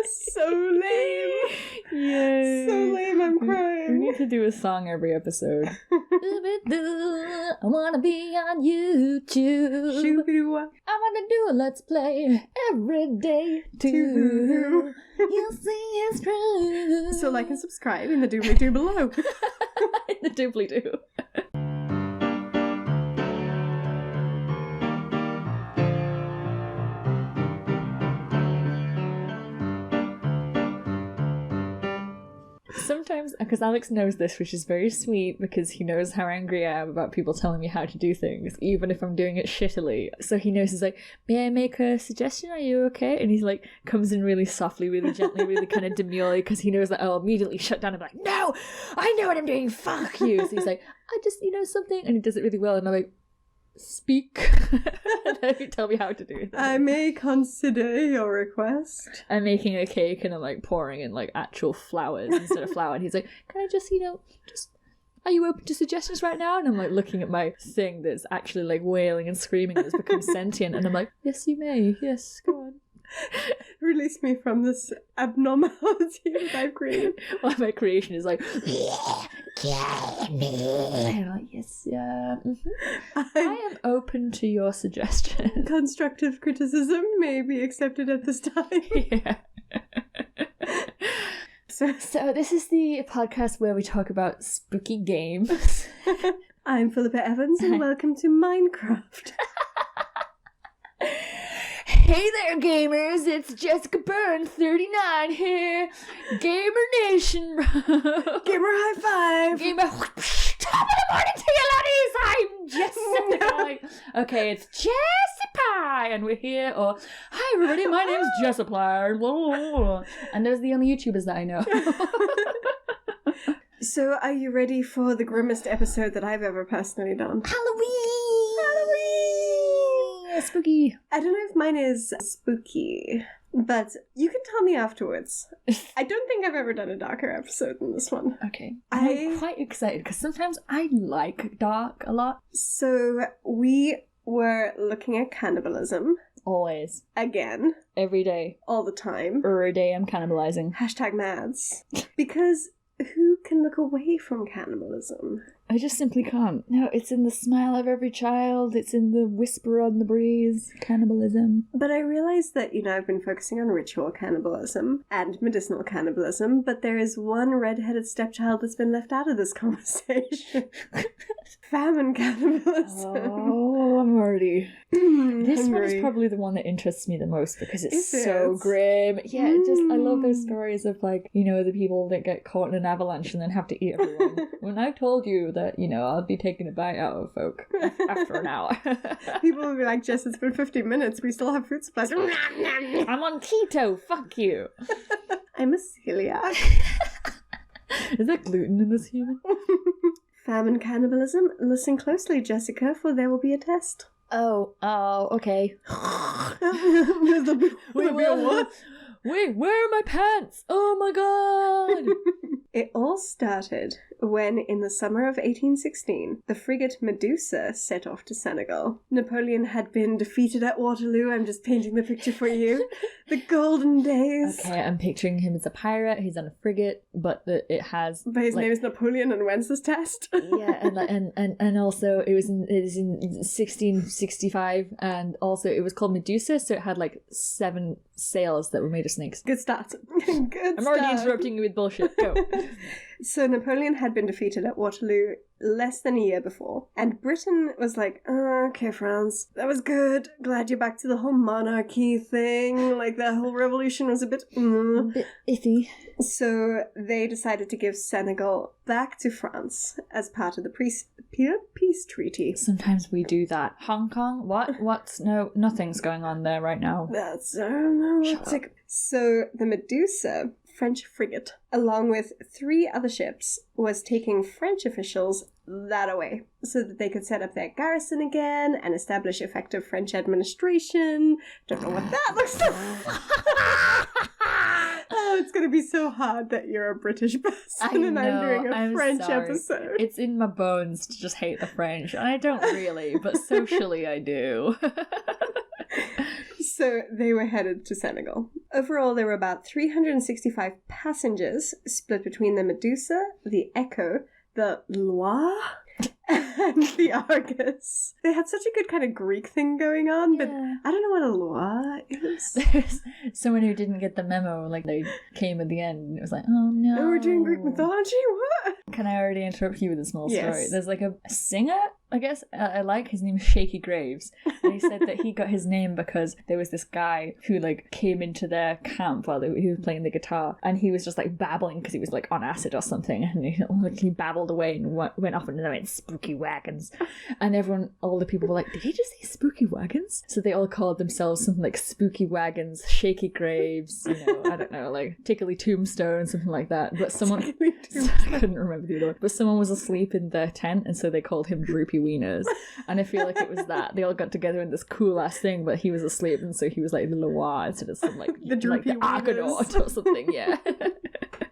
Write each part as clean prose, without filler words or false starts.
So lame. Yay. So lame, I'm crying. We need to do a song every episode. I wanna be on YouTube. Shoo-be-doo-wah. I wanna do a let's play every day too. You'll see it's true. So like and subscribe in the doobly-doo below. In the doobly-doo. Sometimes, because Alex knows this, which is very sweet, because he knows how angry I am about people telling me how to do things, even if I'm doing it shittily. So he knows, he's like, may I make a suggestion? Are you okay? And he's like, comes in really softly, really gently, really kind of demurely, because he knows that I'll immediately shut down and be like, no, I know what I'm doing, fuck you. So he's like, I just, something, and he does it really well, and I'm like, speak. And then you tell me how to do it. I may consider your request. I'm making a cake and I'm like pouring in like actual flowers instead of flour, and he's like, can I just are you open to suggestions right now? And I'm like looking at my thing that's actually like wailing and screaming, that's become sentient, and I'm like, yes you may, yes, go on. Release me from this abnormality that I've created. Well, my creation is like, and I'm like, yes, yeah. Mm-hmm. I am open to your suggestion. Constructive criticism may be accepted at this time. Yeah. So this is the podcast where we talk about spooky games. I'm Philippa Evans, and welcome to Minecraft. Hey there, gamers! It's Jessica Byrne, 39 here. Gamer Nation, bro. Gamer high five. Gamer. Top of the morning to you, laddies. I'm Jessica. Okay, it's Jessie Pie, and we're here. Or hi, everybody. My name's Jessica Pie. And those are the only YouTubers that I know. So, are you ready for the grimmest episode that I've ever personally done? Halloween. Spooky. I don't know if mine is spooky, but you can tell me afterwards. I don't think I've ever done a darker episode than this one. Okay. I'm quite excited because sometimes I like dark a lot. So we were looking at cannibalism. Always. Again. Every day. All the time. Every day I'm cannibalizing. #mads. Because who can look away from cannibalism? I just simply can't. No, it's in the smile of every child. It's in the whisper on the breeze. Cannibalism. But I realized that, I've been focusing on ritual cannibalism and medicinal cannibalism, but there is one red-headed stepchild that's been left out of this conversation. Famine cannibalism. Oh, I'm already... This hungry. one is probably the one that interests me the most because it's so grim. Yeah, I love those stories of like, the people that get caught in an avalanche and then have to eat everyone. When I told you that, I'll be taking a bite out of folk after an hour. People will be like, Jess, it's been 50 minutes. We still have food supplies. I'm on keto. Fuck you. I'm a celiac. Is there gluten in this human? Famine cannibalism. Listen closely, Jessica, for there will be a test. Oh, okay. Wait, where are my pants? Oh my god! It all started when, in the summer of 1816, the frigate Medusa set off to Senegal. Napoleon had been defeated at Waterloo. I'm just painting the picture for you. The golden days. Okay, I'm picturing him as a pirate. He's on a frigate, but it has... But his name is Napoleon, and when's this test? Yeah, and also it was in 1665, and also it was called Medusa, so it had 7 sails that were made of snakes. Good start. I'm already interrupting you with bullshit. Go. So Napoleon had been defeated at Waterloo less than a year before, and Britain was like, okay, France, that was good. Glad you're back to the whole monarchy thing. Like, that whole revolution was a bit iffy. So they decided to give Senegal back to France as part of the peace treaty. Sometimes we do that. Hong Kong? What? No, nothing's going on there right now. That's, So the Medusa, French frigate, along with 3 other ships, was taking French officials that away so that they could set up their garrison again and establish effective French administration. Don't know what that looks like. Oh, it's going to be so hard that you're a British person and I'm doing a French episode. It's in my bones to just hate the French. I don't really, but socially I do. So they were headed to Senegal. Overall, there were about 365 passengers split between the Medusa, the Echo, the Loire, and the Argus. They had such a good kind of Greek thing going on, but I don't know what a Loire is. There's someone who didn't get the memo, like they came at the end and it was like, oh no. Oh, we're doing Greek mythology? What? Can I already interrupt you with a small Yes. story? There's like a singer, I guess, I like, his name is Shaky Graves, and he said that he got his name because there was this guy who like came into their camp while he was playing the guitar, and he was just like babbling because he was like on acid or something, and he babbled away and went off and went spooky wagons, and all the people were like, did he just say spooky wagons? So they all called themselves something like Spooky Wagons, Shaky Graves, I don't know, like Tickly Tombstone, something like that. But someone I couldn't remember the other one, but someone was asleep in their tent, and so they called him Droopy Wieners, and I feel like it was that they all got together in this cool ass thing, but he was asleep, and so he was like the Loire instead of some like the Droopy like the Argonaut or something. Yeah.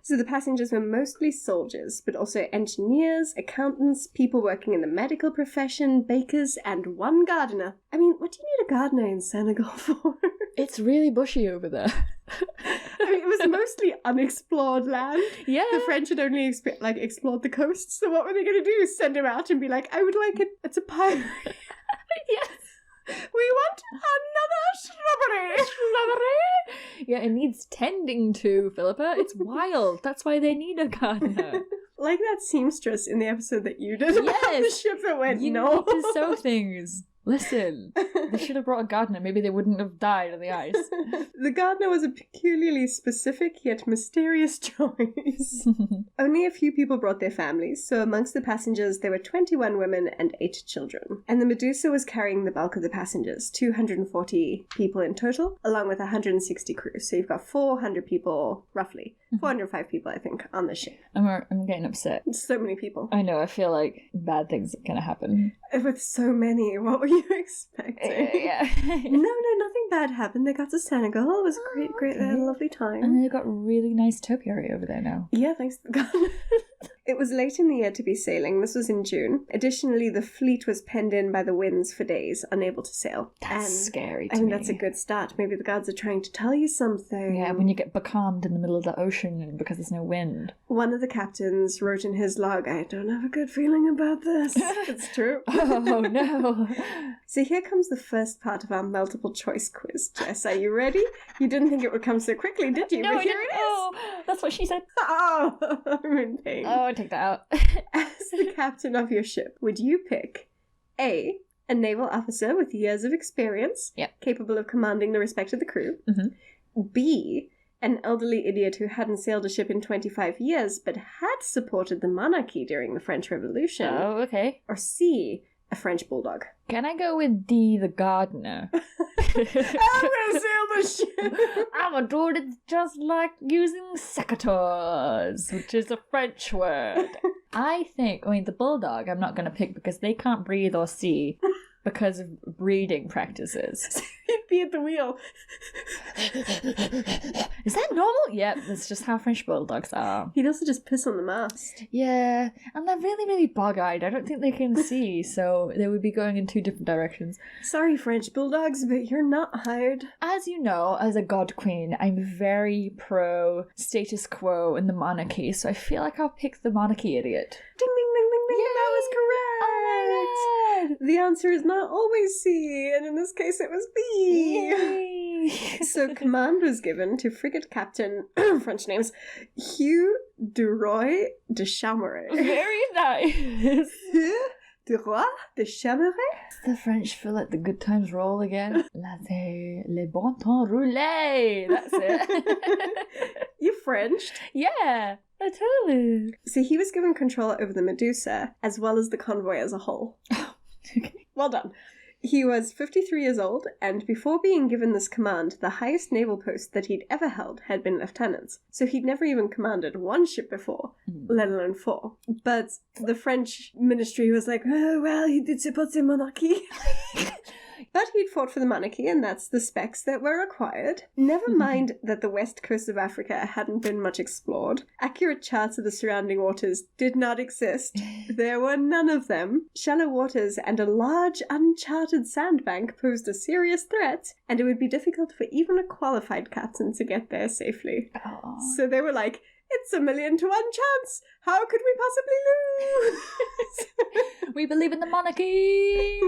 So the passengers were mostly soldiers, but also engineers, accountants, people working in the medical profession, bakers, and one gardener. I mean, what do you need a gardener in Senegal for? It's really bushy over there. I mean, it was mostly unexplored land. Yeah. The French had only explored the coast, so what were they going to do? Send him out and be like, I would like it. It's a pirate. Yes. We want another shrubbery. Yeah, it needs tending to, Philippa. It's wild. That's why they need a gardener. Like that seamstress in the episode that you did about the ship that went you north. need to sew things. Listen, they should have brought a gardener. Maybe they wouldn't have died on the ice. The gardener was a peculiarly specific yet mysterious choice. Only a few people brought their families, so amongst the passengers there were 21 women and 8 children. And the Medusa was carrying the bulk of the passengers, 240 people in total, along with 160 crew. So you've got 400 people, roughly. 405 people, I think, on the ship. I'm getting upset. So many people. I know, I feel like bad things are going to happen. With so many, what were you expecting? Yeah. No, nothing bad happened. They got to Senegal. It was great. They had a lovely time. And they got really nice topiary over there now. Yeah, thanks to God. It was late in the year to be sailing. This was in June. Additionally, the fleet was penned in by the winds for days, unable to sail. That's scary to me. I mean, that's a good start. Maybe the gods are trying to tell you something. Yeah, when you get becalmed in the middle of the ocean because there's no wind. One of the captains wrote in his log, I don't have a good feeling about this. It's true. Oh, no. So here comes the first part of our multiple choice quiz. Jess, are you ready? You didn't think it would come so quickly, did you? No, but I here didn't. it is. Oh, that's what she said. Oh, I'm in pain. Oh, take that out. As the captain of your ship, would you pick A, a naval officer with years of experience, capable of commanding the respect of the crew, B, an elderly idiot who hadn't sailed a ship in 25 years but had supported the monarchy during the French Revolution, Oh, okay. or C, a French bulldog? Can I go with D, the gardener? I'm gonna sail the ship! I'm a dude, it's just like using secateurs, which is a French word. I mean, the bulldog I'm not going to pick because they can't breathe or see because of breeding practices. He'd be at the wheel. Is that normal? Yep, that's just how French bulldogs are. He'd also just piss on the mast. Yeah, and they're really, really bug-eyed. I don't think they can see, so they would be going in 2 different directions. Sorry, French bulldogs, but you're not hired. As you know, as a god queen, I'm very pro status quo in the monarchy, so I feel like I'll pick the monarchy idiot. Ding, ding, ding, ding, ding. Yay! That was correct. Oh my god! The answer is not always C, and in this case it was B. Yay! So command was given to frigate captain, French names, Hugh de Roy de Chameret. Very nice. Hugh de Roy de Chameret? The French feel like the good times roll again. Les bons temps roulés. That's it. You Frenched? Yeah, I totally. So he was given control over the Medusa, as well as the convoy as a whole. Okay. Well done. He was 53 years old, and before being given this command, the highest naval post that he'd ever held had been lieutenants. So he'd never even commanded one ship before, let alone 4. But the French ministry was like, oh, well, he did support the monarchy. But he'd fought for the monarchy, and that's the specs that were required. Never mind that the west coast of Africa hadn't been much explored. Accurate charts of the surrounding waters did not exist. There were none of them. Shallow waters and a large uncharted sandbank posed a serious threat, and it would be difficult for even a qualified captain to get there safely. Oh. So they were like, it's 1,000,000 to 1 chance. How could we possibly lose? We believe in the monarchy.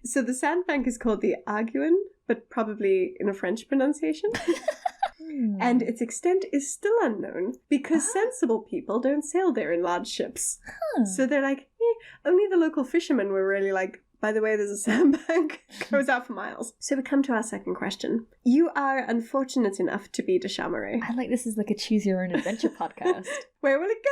So the sandbank is called the Arguin, but probably in a French pronunciation. And its extent is still unknown because sensible people don't sail there in large ships. So they're like, only the local fishermen were really like, by the way, there's a sandbank. Goes out for miles. So we come to our second question. You are unfortunate enough to be de Chameray. I like this is like a choose your own adventure podcast. Where will it go?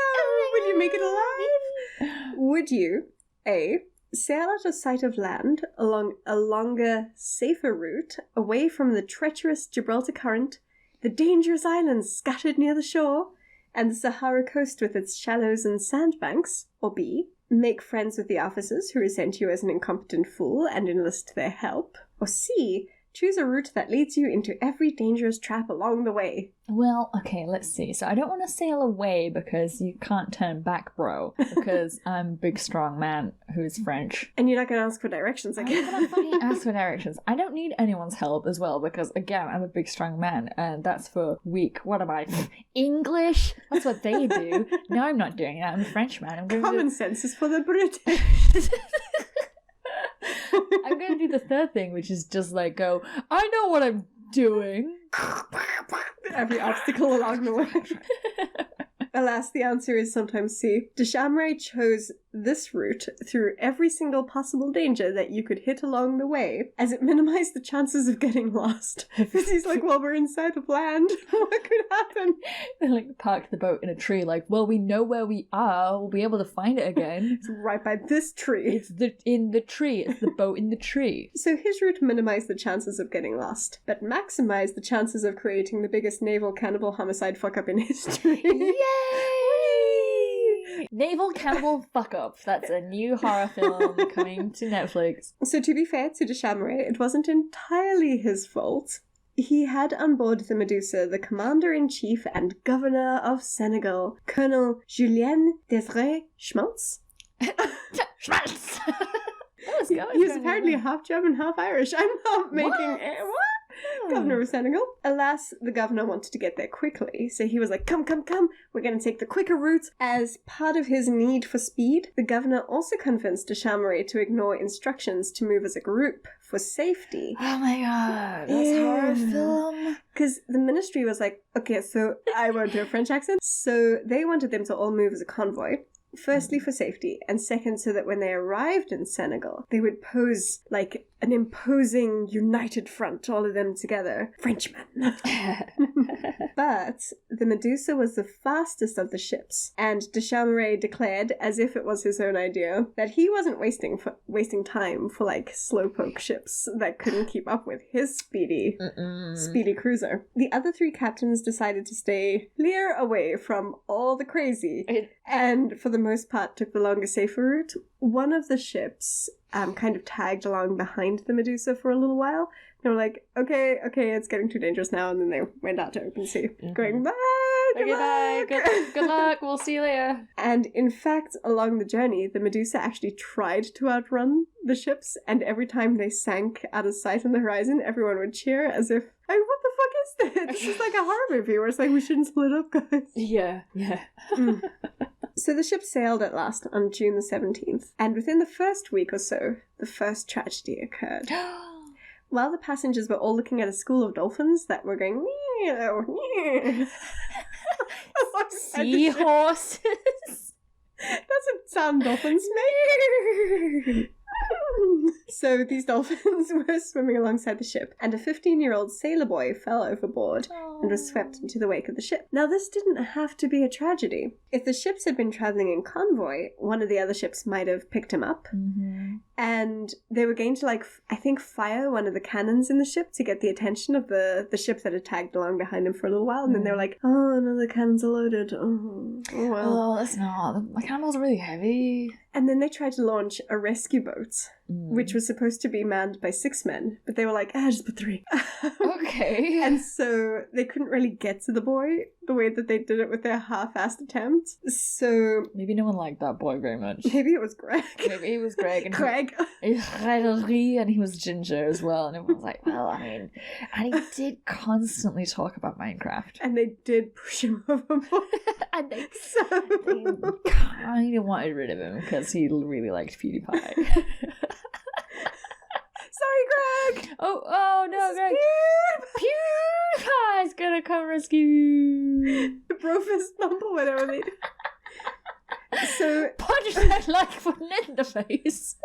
Will you make it alive? Would you, A, sail out of sight of land along a longer, safer route away from the treacherous Gibraltar Current, the dangerous islands scattered near the shore, and the Sahara coast with its shallows and sandbanks? Or B, make friends with the officers who resent you as an incompetent fool and enlist their help? Or C, choose a route that leads you into every dangerous trap along the way? Well, okay, let's see. So I don't want to sail away because you can't turn back, bro. Because I'm a big, strong man who's French. And you're not going to ask for directions again. I'm going to fucking ask for directions. I don't need anyone's help as well because, again, I'm a big, strong man and that's for weak. What am I? English? That's what they do. No, I'm not doing that. I'm a French man. Common sense is for the British. I'm going to do the third thing, which is just like go, I know what I'm doing. Every obstacle along the way. Alas, the answer is sometimes C. De Chameray chose this route through every single possible danger that you could hit along the way, as it minimized the chances of getting lost. Because he's like, well, we're inside of land. What could happen? They like parked the boat in a tree, like, well, we know where we are. We'll be able to find it again. It's right by this tree. It's in the tree. It's the boat in the tree. So his route minimized the chances of getting lost, but maximized the chances of creating the biggest naval cannibal homicide fuck-up in history. Yay! Naval cannibal fuck-up. That's a new horror film coming to Netflix. So to be fair to de Chameray, it wasn't entirely his fault. He had on board the Medusa the commander-in-chief and governor of Senegal, Colonel Julien Desiré Schmaltz. Schmaltz! He was apparently half German, half Irish. I'm not making it. What? Governor of Senegal. Alas, the governor wanted to get there quickly, so he was like, come, we're going to take the quicker route. As part of his need for speed, the governor also convinced de Chameray to ignore instructions to move as a group for safety. Oh my god, that's horror film. Because the ministry was like, okay, so I won't do a French accent. So they wanted them to all move as a convoy. Firstly, for safety, and second, so that when they arrived in Senegal, they would pose like an imposing united front, all of them together. Frenchmen. But the Medusa was the fastest of the ships, and de Chameray declared, as if it was his own idea, that he wasn't wasting time for like slowpoke ships that couldn't keep up with his speedy cruiser. The other three captains decided to stay clear away from all the crazy, and for the most part took the longer, safer route. One of the ships kind of tagged along behind the Medusa for a little while. They were like, okay, it's getting too dangerous now, and then they went out to open sea, going, bye, bye, good luck, we'll see you later. And in fact, along the journey, the Medusa actually tried to outrun the ships, and every time they sank out of sight on the horizon, everyone would cheer as if, like, what the fuck is this? This is like a horror movie where it's like, we shouldn't split up, guys. Yeah. So the ship sailed at last on June the 17th, and within the first week or so, the first tragedy occurred. While the passengers were all looking at a school of dolphins that were going, seahorses. That's a sound dolphins make. So these dolphins were swimming alongside the ship, and a 15-year-old sailor boy fell overboard and was swept into the wake of the ship. Now, this didn't have to be a tragedy. If the ships had been traveling in convoy, one of the other ships might have picked him up, And they were going to, like, I think fire one of the cannons in the ship to get the attention of the ship that had tagged along behind them for a little while. And then they were like, oh, no, the cannons are loaded. Oh well. Oh, that's not. The cannons are really heavy. And then they tried to launch a rescue boat, which was supposed to be manned by 6 men. But they were like, just put 3. Okay. And so they couldn't really get to the boy the way that they did it with their half-assed attempt. So maybe no one liked that boy very much. Maybe it was Greg. Maybe it was Greg. And Greg. And he was ginger as well. And everyone was like, well, I mean... And he did constantly talk about Minecraft. And they did push him overboard. And they kind of wanted rid of him because he really liked PewDiePie. Sorry, Greg! Oh no, Greg! PewDiePie's gonna come rescue! The brofist bump or whatever they do. So... punch that like one in the face!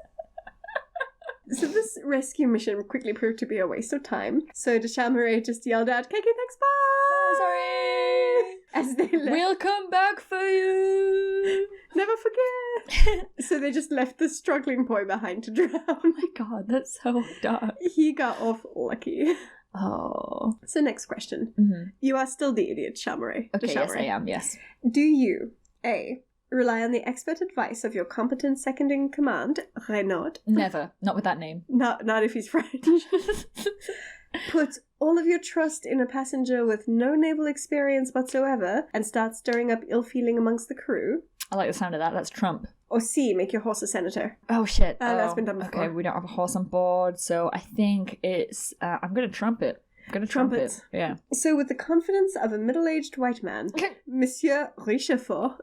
So this rescue mission quickly proved to be a waste of time. So de Chameray just yelled out, KK, thanks, bye! Sorry! As they left. We'll come back for you! Never forget! So they just left the struggling boy behind to drown. Oh my god, that's so dark. He got off lucky. Oh. So next question. You are still the idiot, Chameray. Okay, yes, I am, yes. Do you, A, rely on the expert advice of your competent second-in-command, Renaud? Never. Not with that name. Not if he's French. Put all of your trust in a passenger with no naval experience whatsoever and start stirring up ill feeling amongst the crew? I like the sound of that. That's Trump. Or C, make your horse a senator. Oh, shit. That's been done before. Okay, we don't have a horse on board, so I think it's... I'm going to trump it. I'm going to trump it. Yeah. So with the confidence of a middle-aged white man, Monsieur Richefort,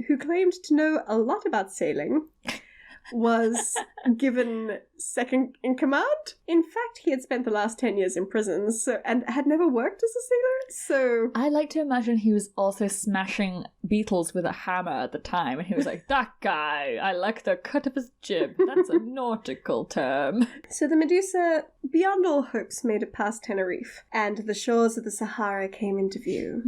who claimed to know a lot about sailing, was given second in command. In fact, he had spent the last 10 years in prison and had never worked as a sailor, so... I like to imagine he was also smashing beetles with a hammer at the time, and he was like, that guy, I like the cut of his jib. That's a nautical term. So the Medusa, beyond all hopes, made it past Tenerife, and the shores of the Sahara came into view.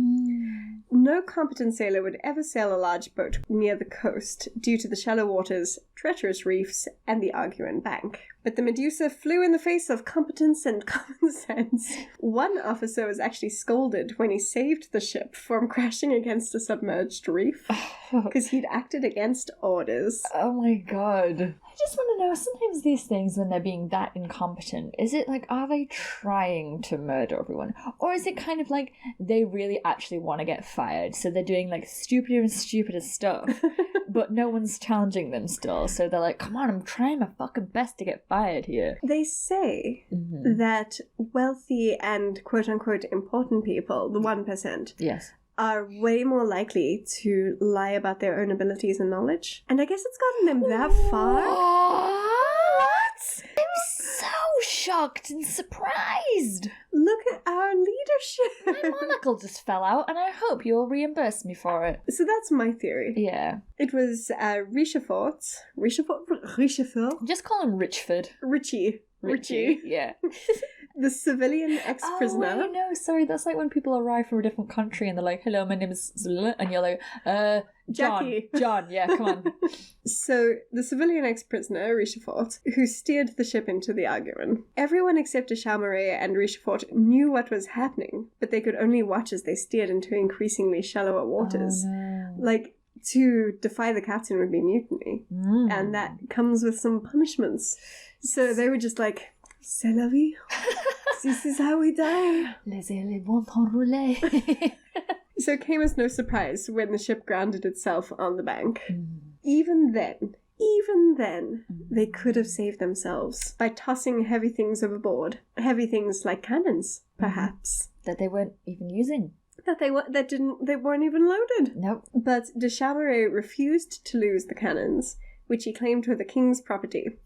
No competent sailor would ever sail a large boat near the coast due to the shallow waters, treacherous reefs, and the Arguin Bank. But the Medusa flew in the face of competence and common sense. One officer was actually scolded when he saved the ship from crashing against a submerged reef because he'd acted against orders. Oh my god. I just want to know, sometimes these things, when they're being that incompetent, is it like, are they trying to murder everyone? Or is it kind of like they really actually want to get fired, so they're doing like stupider and stupider stuff, but no one's challenging them still, so they're like, come on, I'm trying my fucking best to get fired here. They say that wealthy and quote-unquote important people, the 1%, yes, are way more likely to lie about their own abilities and knowledge. And I guess it's gotten them that far. What? I'm so shocked and surprised. Look at our leadership. My monocle just fell out, and I hope you'll reimburse me for it. So that's my theory. Yeah. It was Richefort. Just call him Richford. Richie. Yeah. The civilian ex-prisoner. Oh, no, sorry, that's like when people arrive from a different country and they're like, hello, my name is... And you're like, Jackie. John, yeah, come on. So, the civilian ex-prisoner, Richefort, who steered the ship into the Arguin. Everyone except de Chameray and Richefort knew what was happening, but they could only watch as they steered into increasingly shallower waters. Oh, no. Like, to defy the captain would be mutiny. And that comes with some punishments. So they were just like, c'est la vie. This is how we die. Les éléments enroulés. So it came as no surprise when the ship grounded itself on the bank. Even then, they could have saved themselves by tossing heavy things overboard. Heavy things like cannons, perhaps. That they weren't even using. They weren't even loaded. Nope. But de Chameray refused to lose the cannons, which he claimed were the king's property.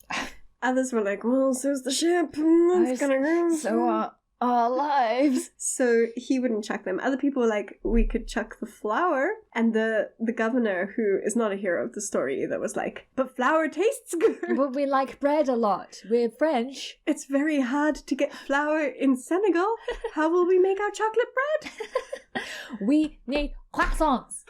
Others were like, well, so's the ship. It's gonna go. So are our lives. So he wouldn't chuck them. Other people were like, we could chuck the flour. And the governor, who is not a hero of the story either, was like, but flour tastes good. But we like bread a lot. We're French. It's very hard to get flour in Senegal. How will we make our chocolate bread? We need croissants.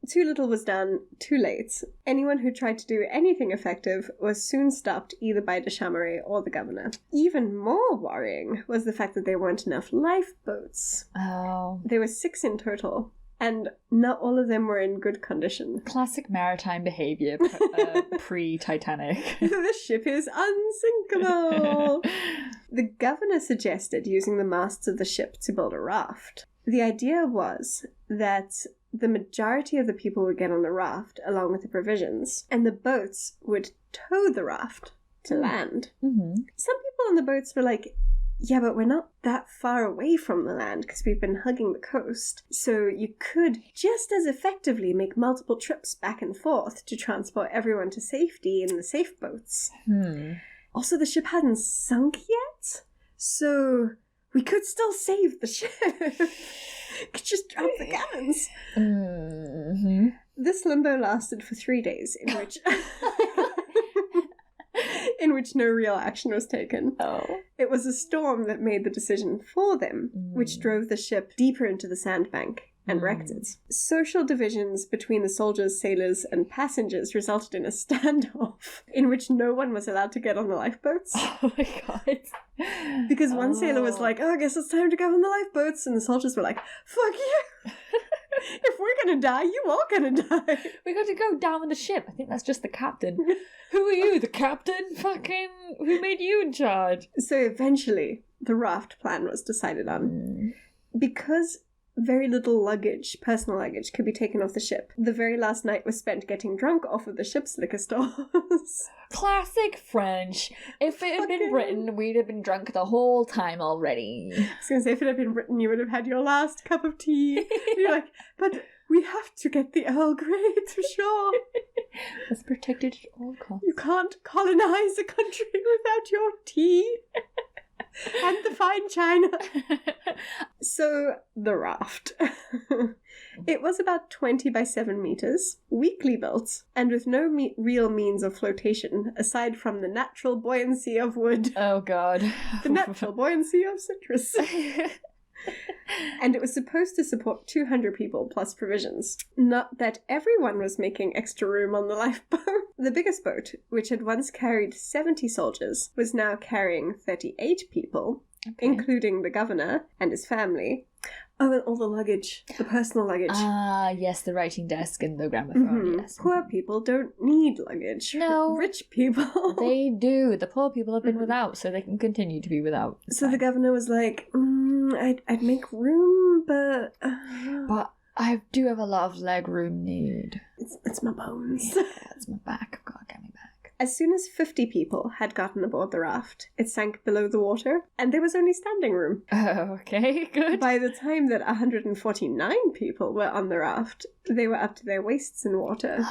Too little was done, too late. Anyone who tried to do anything effective was soon stopped either by de Chameray or the governor. Even more worrying was the fact that there weren't enough lifeboats. Oh. There were 6 in total, and not all of them were in good condition. Classic maritime behaviour pre-Titanic. The ship is unsinkable! The governor suggested using the masts of the ship to build a raft. The idea was that the majority of the people would get on the raft along with the provisions, and the boats would tow the raft to land. Mm-hmm. Some people on the boats were like, yeah, but we're not that far away from the land because we've been hugging the coast. So you could just as effectively make multiple trips back and forth to transport everyone to safety in the safe boats. Also, the ship hadn't sunk yet, so we could still save the ship. Could just drop the cannons. Mm-hmm. This limbo lasted for 3 days, in which no real action was taken. Oh. It was a storm that made the decision for them, which drove the ship deeper into the sandbank and wrecked it. Social divisions between the soldiers, sailors, and passengers resulted in a standoff in which no one was allowed to get on the lifeboats. Oh my god. Because one sailor was like, oh, I guess it's time to go on the lifeboats, and the soldiers were like, fuck you! If we're gonna die, you all gonna die. We got to go down with the ship. I think that's just the captain. Who are you, the captain? Fucking, who made you in charge? So eventually, the raft plan was decided on. Because very little luggage, personal luggage, could be taken off the ship, the very last night was spent getting drunk off of the ship's liquor stores. Classic French. If it had been Britain, we'd have been drunk the whole time already. I was going to say, if it had been Britain, you would have had your last cup of tea. You're like, but we have to get the Earl Grey for sure. Let's protect it at all costs. You can't colonize a country without your tea. And the fine china. So, the raft. It was about 20 by 7 meters, weakly built, and with no real means of flotation, aside from the natural buoyancy of wood. Oh god. The natural buoyancy of citrus. And it was supposed to support 200 people plus provisions. Not that everyone was making extra room on the lifeboat. The biggest boat, which had once carried 70 soldiers, was now carrying 38 people, including the governor and his family. Oh, and all the luggage, the personal luggage. Ah, yes, the writing desk and the gramophone, yes. Poor people don't need luggage. No. Rich people. They do. The poor people have been without, so they can continue to be without. So the governor was like, I'd make room, but... But I do have a lot of leg room need. It's my bones. Yeah, it's my back. I've got to get me back. As soon as 50 people had gotten aboard the raft, it sank below the water, and there was only standing room. Oh, okay, good. By the time that 149 people were on the raft, they were up to their waists in water.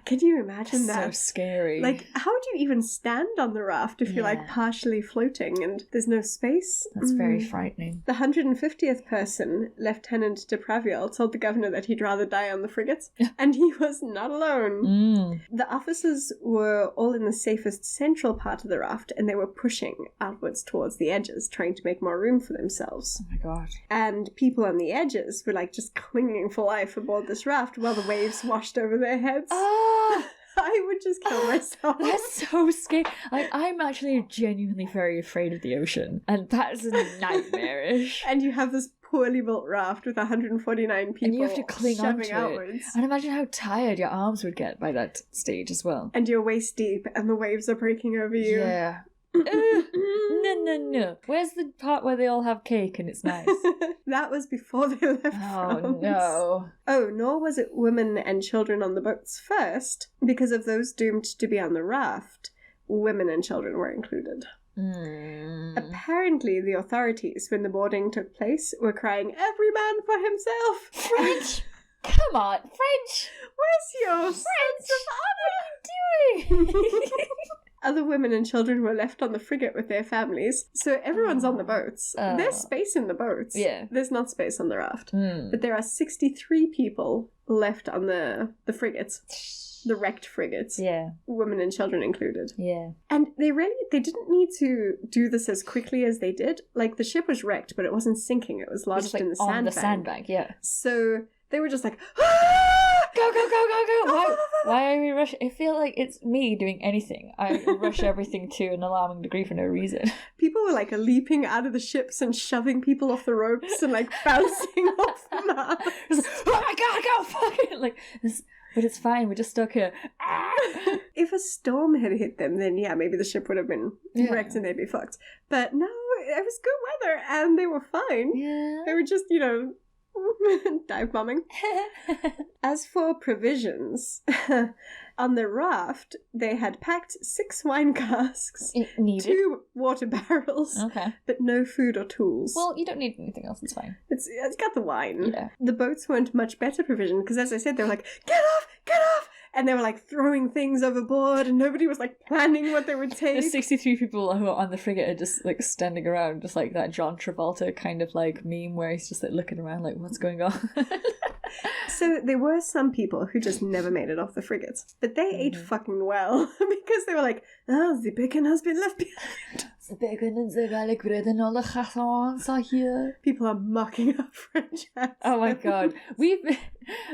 Can you imagine that? So scary. Like, how do you even stand on the raft if you're, like, partially floating and there's no space? That's very frightening. The 150th person, Lieutenant de Praviel, told the governor that he'd rather die on the frigate, and he was not alone. The officers were all in the safest central part of the raft, and they were pushing outwards towards the edges, trying to make more room for themselves. Oh my god. And people on the edges were, like, just clinging for life aboard this raft while the waves washed over their heads. I would just kill myself. That's so scary. Like, I'm actually genuinely very afraid of the ocean, and that's nightmarish. And you have this poorly built raft with 149 people, and you have to cling onto outwards. And imagine how tired your arms would get by that stage as well. And you're waist deep, and the waves are breaking over you. Yeah. No. Where's the part where they all have cake and it's nice? That was before they left France. No. Oh, nor was it women and children on the boats first. Because of those doomed to be on the raft, women and children were included. Apparently, the authorities, when the boarding took place, were crying, "Every man for himself!" French! Come on, French! Where's your sense of honor? What are you doing? Other women and children were left on the frigate with their families, so everyone's on the boats. There's space in the boats. Yeah. There's not space on the raft. But there are 63 people left on the frigate. The wrecked frigates. Yeah. Women and children included. Yeah. And they didn't need to do this as quickly as they did. Like, the ship was wrecked, but it wasn't sinking. It was lodged in the sandbank. On the sandbank, yeah. So They were just like, ah! Go, go, go, go, go! Why are we rushing? I feel like it's me doing anything. I rush everything to an alarming degree for no reason. People were like leaping out of the ships and shoving people off the ropes and like bouncing off the mast. Like, oh my god, go! Fuck it! Like, but it's fine, we're just stuck here. If a storm had hit them, then yeah, maybe the ship would have been wrecked and they'd be fucked. But no, it was good weather and they were fine. Yeah. They were just, dive bombing. As for provisions, on the raft, they had packed 6 wine casks, Needed. 2 water barrels, Okay. but no food or tools. Well, you don't need anything else, it's fine. It's got the wine. Yeah. The boats weren't much better provisioned because, as I said, they were like, get off! Get off! And they were like throwing things overboard and nobody was like planning what they would take. The 63 people who are on the frigate are just like standing around, just like that John Travolta kind of like meme where he's just like looking around like, what's going on? So there were some people who just never made it off the frigate. But they ate fucking well because they were like, oh, the bacon has been left behind. The bacon and the garlic bread and all the croissants are here. People are mocking our French accent. Oh my god. We've been...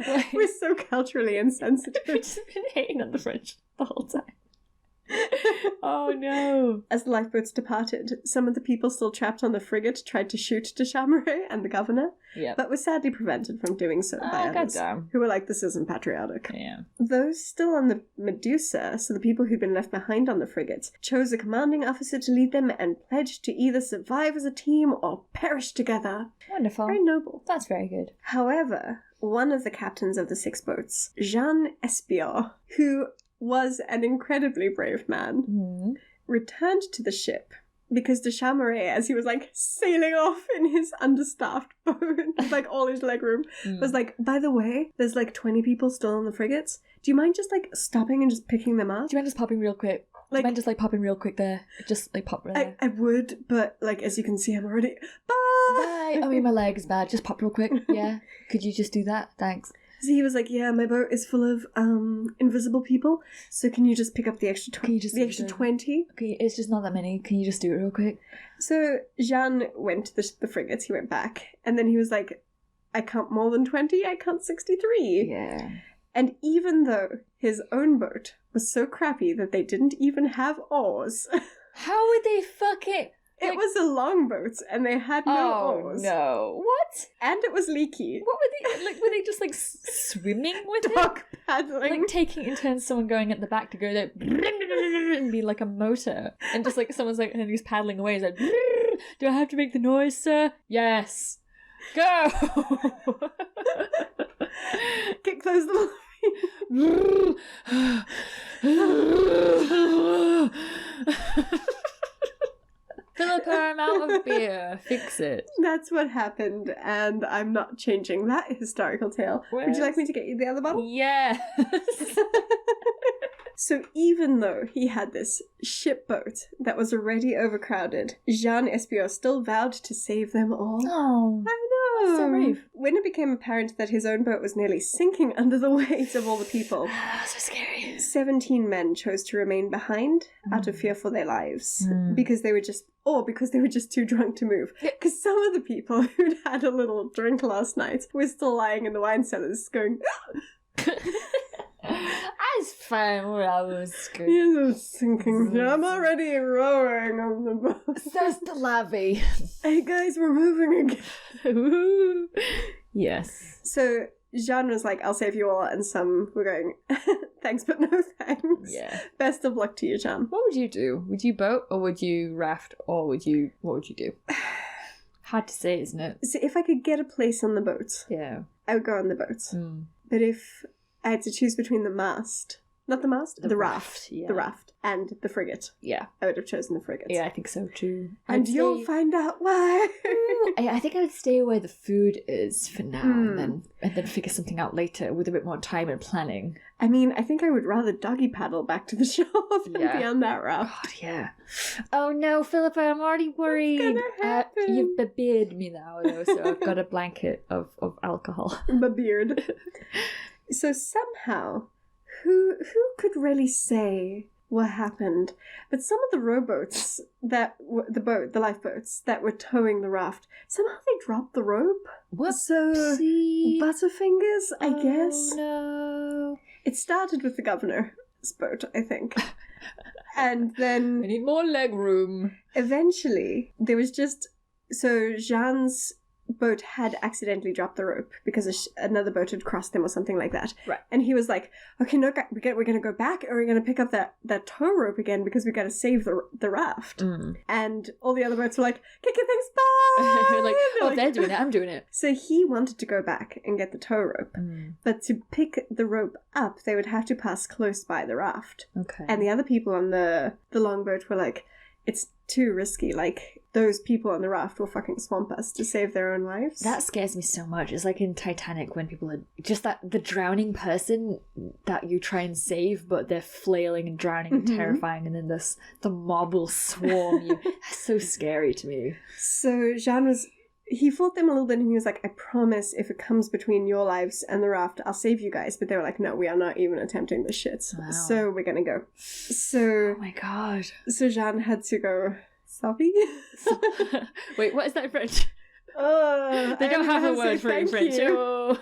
Like, we're so culturally insensitive. we've just been hating on the French the whole time. Oh no. As the lifeboats departed, some of the people still trapped on the frigate tried to shoot de Chameray and the governor, but were sadly prevented from doing so by others, goddamn. who were like, this isn't patriotic. Yeah. Those still on the Medusa, so the people who'd been left behind on the frigate, chose a commanding officer to lead them and pledged to either survive as a team or perish together. Wonderful. Very noble. That's very good. However, one of the captains of the 6 boats, Jean Espion, who was an incredibly brave man, returned to the ship because de Chameray, as he was like sailing off in his understaffed boat with like all his legroom, was like, by the way, there's like 20 people still on the frigates. Do you mind just like stopping and just picking them up? Do you mind just popping real quick? Do you mind just like popping real quick there? Just like pop right there. I would, but like as you can see, I'm already... Bye! Bye! Oh, my leg is bad. Just pop real quick. Yeah? Could you just do that? Thanks. So he was like, yeah, my boat is full of invisible people, so can you just pick up the extra 20? Okay, it's just not that many. Can you just do it real quick? So Jean went to the frigate, he went back, and then he was like, I can't more than 20, I can't 63. Yeah. And even though his own boat was so crappy that they didn't even have oars. How would they fuck it? It was a longboat, and they had no oars. No. What? And it was leaky. What were they, like, were they just, like, swimming with it? Dog paddling. Like, taking in turns, someone going at the back to go there, and be like a motor. And just, like, someone's, like, and he's paddling away, he's like, do I have to make the noise, sir? Yes. Go! Close the Philippa, I'm out of beer. Fix it. That's what happened, and I'm not changing that historical tale. Would you like me to get you the other bottle? Yes. So even though he had this shipboat that was already overcrowded, Jean Espion still vowed to save them all. Oh. I know. So brave. When it became apparent that his own boat was nearly sinking under the weight of all the people, So scary. 17 men chose to remain behind out of fear for their lives because they were just too drunk to move. Because some of the people who'd had a little drink last night were still lying in the wine cellars going, I was fine where I was good. You're sinking. I'm already rowing on the boat. That's the lavvy. Hey guys, we're moving again. Yes. So Jean was like, I'll save you all, and some were going, thanks but no thanks. Yeah. Best of luck to you, Jean. What would you do? Would you boat, or would you raft, or what would you do? Hard to say, isn't it? So if I could get a place on the boat, Yeah. I would go on the boat. But if I had to choose between the raft, Yeah. the raft, and the frigate, Yeah. I would have chosen the frigate. Yeah, I think so too. And you'll find out why. I think I would stay where the food is for now, and then figure something out later with a bit more time and planning. I mean, I think I would rather doggy paddle back to the shore than be on that raft. God, yeah. Oh no, Philippa, I'm already worried. What's gonna happen? You've bebeard me now, though, so I've got a blanket of alcohol. My beard. So somehow, who could really say what happened. But some of the rowboats the lifeboats that were towing the raft, somehow they dropped the rope. What? So, Butterfingers, I guess. No. It started with the governor's boat, I think. And then... I need more leg room. Eventually, there was just... So, Jean's boat had accidentally dropped the rope because another boat had crossed them or something like that. Right. And he was like, okay, no, we're going to go back or we're going to pick up that tow rope again because we got to save the raft. And all the other boats were like, kicking things bye! Like, oh, they're doing it, I'm doing it. So he wanted to go back and get the tow rope. But to pick the rope up, they would have to pass close by the raft. Okay. And the other people on the longboat were like, it's too risky. Like, those people on the raft will fucking swamp us to save their own lives. That scares me so much. It's like in Titanic when people are just the drowning person that you try and save, but they're flailing and drowning and terrifying, and then the mob will swarm you. That's so scary to me. So Jean he fought them a little bit and he was like, I promise if it comes between your lives and the raft, I'll save you guys. But they were like, no, we are not even attempting this shit. Wow. So we're gonna go. So oh my god. So Jean had to go, sorry? Wait, what is that in French? They don't have a word for it in French. Oh.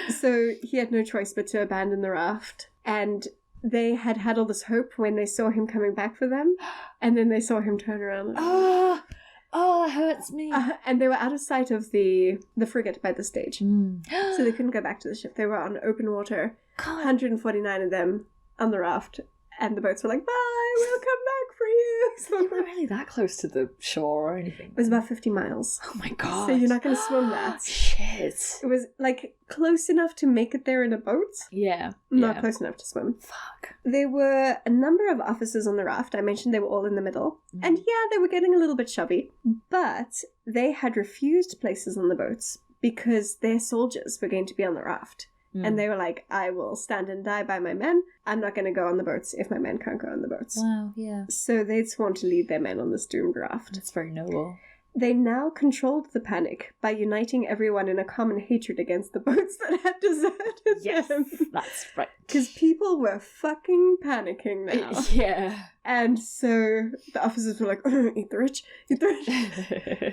So he had no choice but to abandon the raft. And they had all this hope when they saw him coming back for them. And then they saw him turn around. Oh, that hurts me. And they were out of sight of the frigate by this stage. So they couldn't go back to the ship. They were on open water. God. 149 of them on the raft. And the boats were like, bye, we'll come back for you. So you weren't really that close to the shore or anything. It was about 50 miles. Oh my god. So you're not going to swim that. Shit. It was like close enough to make it there in a boat. Yeah. Not close enough to swim. Fuck. There were a number of officers on the raft. I mentioned they were all in the middle. And yeah, they were getting a little bit chubby. But they had refused places on the boats because their soldiers were going to be on the raft. And they were like, I will stand and die by my men. I'm not going to go on the boats if my men can't go on the boats. Wow, yeah. So they'd sworn to lead their men on this doomed raft. That's very noble. They now controlled the panic by uniting everyone in a common hatred against the boats that had deserted them. That's right. Because people were fucking panicking now. Yeah. And so the officers were like, eat the rich, eat the rich,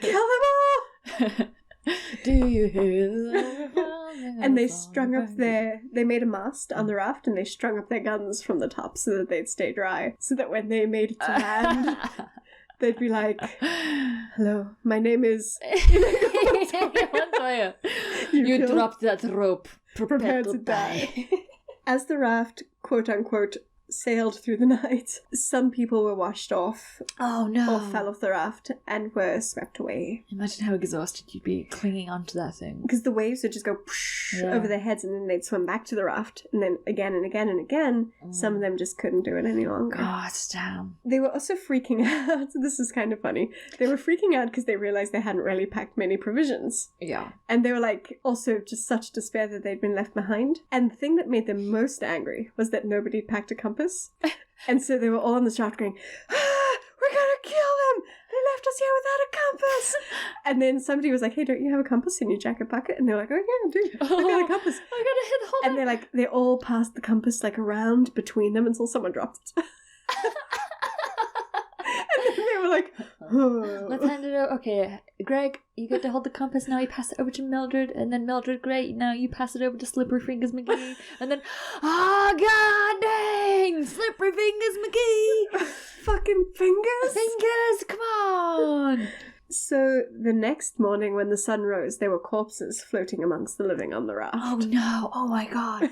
kill them all! Do you hear that? And they strung up they made a mast on the raft and they strung up their guns from the top so that they'd stay dry. So that when they made it to land, they'd be like, hello, my name is... You dropped that rope. Prepared to die. As the raft, quote unquote, sailed through the night, some people were washed off. Oh no. Or fell off the raft and were swept away. Imagine how exhausted you'd be clinging onto that thing. Because the waves would just go over their heads and then they'd swim back to the raft. And then again and again and again, some of them just couldn't do it any longer. God damn. They were also freaking out. This is kind of funny. They were freaking out because they realized they hadn't really packed many provisions. Yeah. And they were like also just such despair that they'd been left behind. And the thing that made them most angry was that nobody packed a compass. And so they were all on the shaft going, we're gonna kill them! They left us here without a compass! And then somebody was like, hey, don't you have a compass in your jacket pocket? And they're like, oh yeah, I do. I got a compass. I gotta hit hold. And they all passed the compass like around between them until someone dropped it. And then they were like, oh. Let's hand it over. Okay, Greg, you get to hold the compass. Now you pass it over to Mildred. And then Mildred, great. Now you pass it over to Slippery Fingers McGee. And then, god dang! Slippery Fingers McGee! Fucking fingers? Fingers, come on! So the next morning when the sun rose, there were corpses floating amongst the living on the raft. Oh no, oh my god.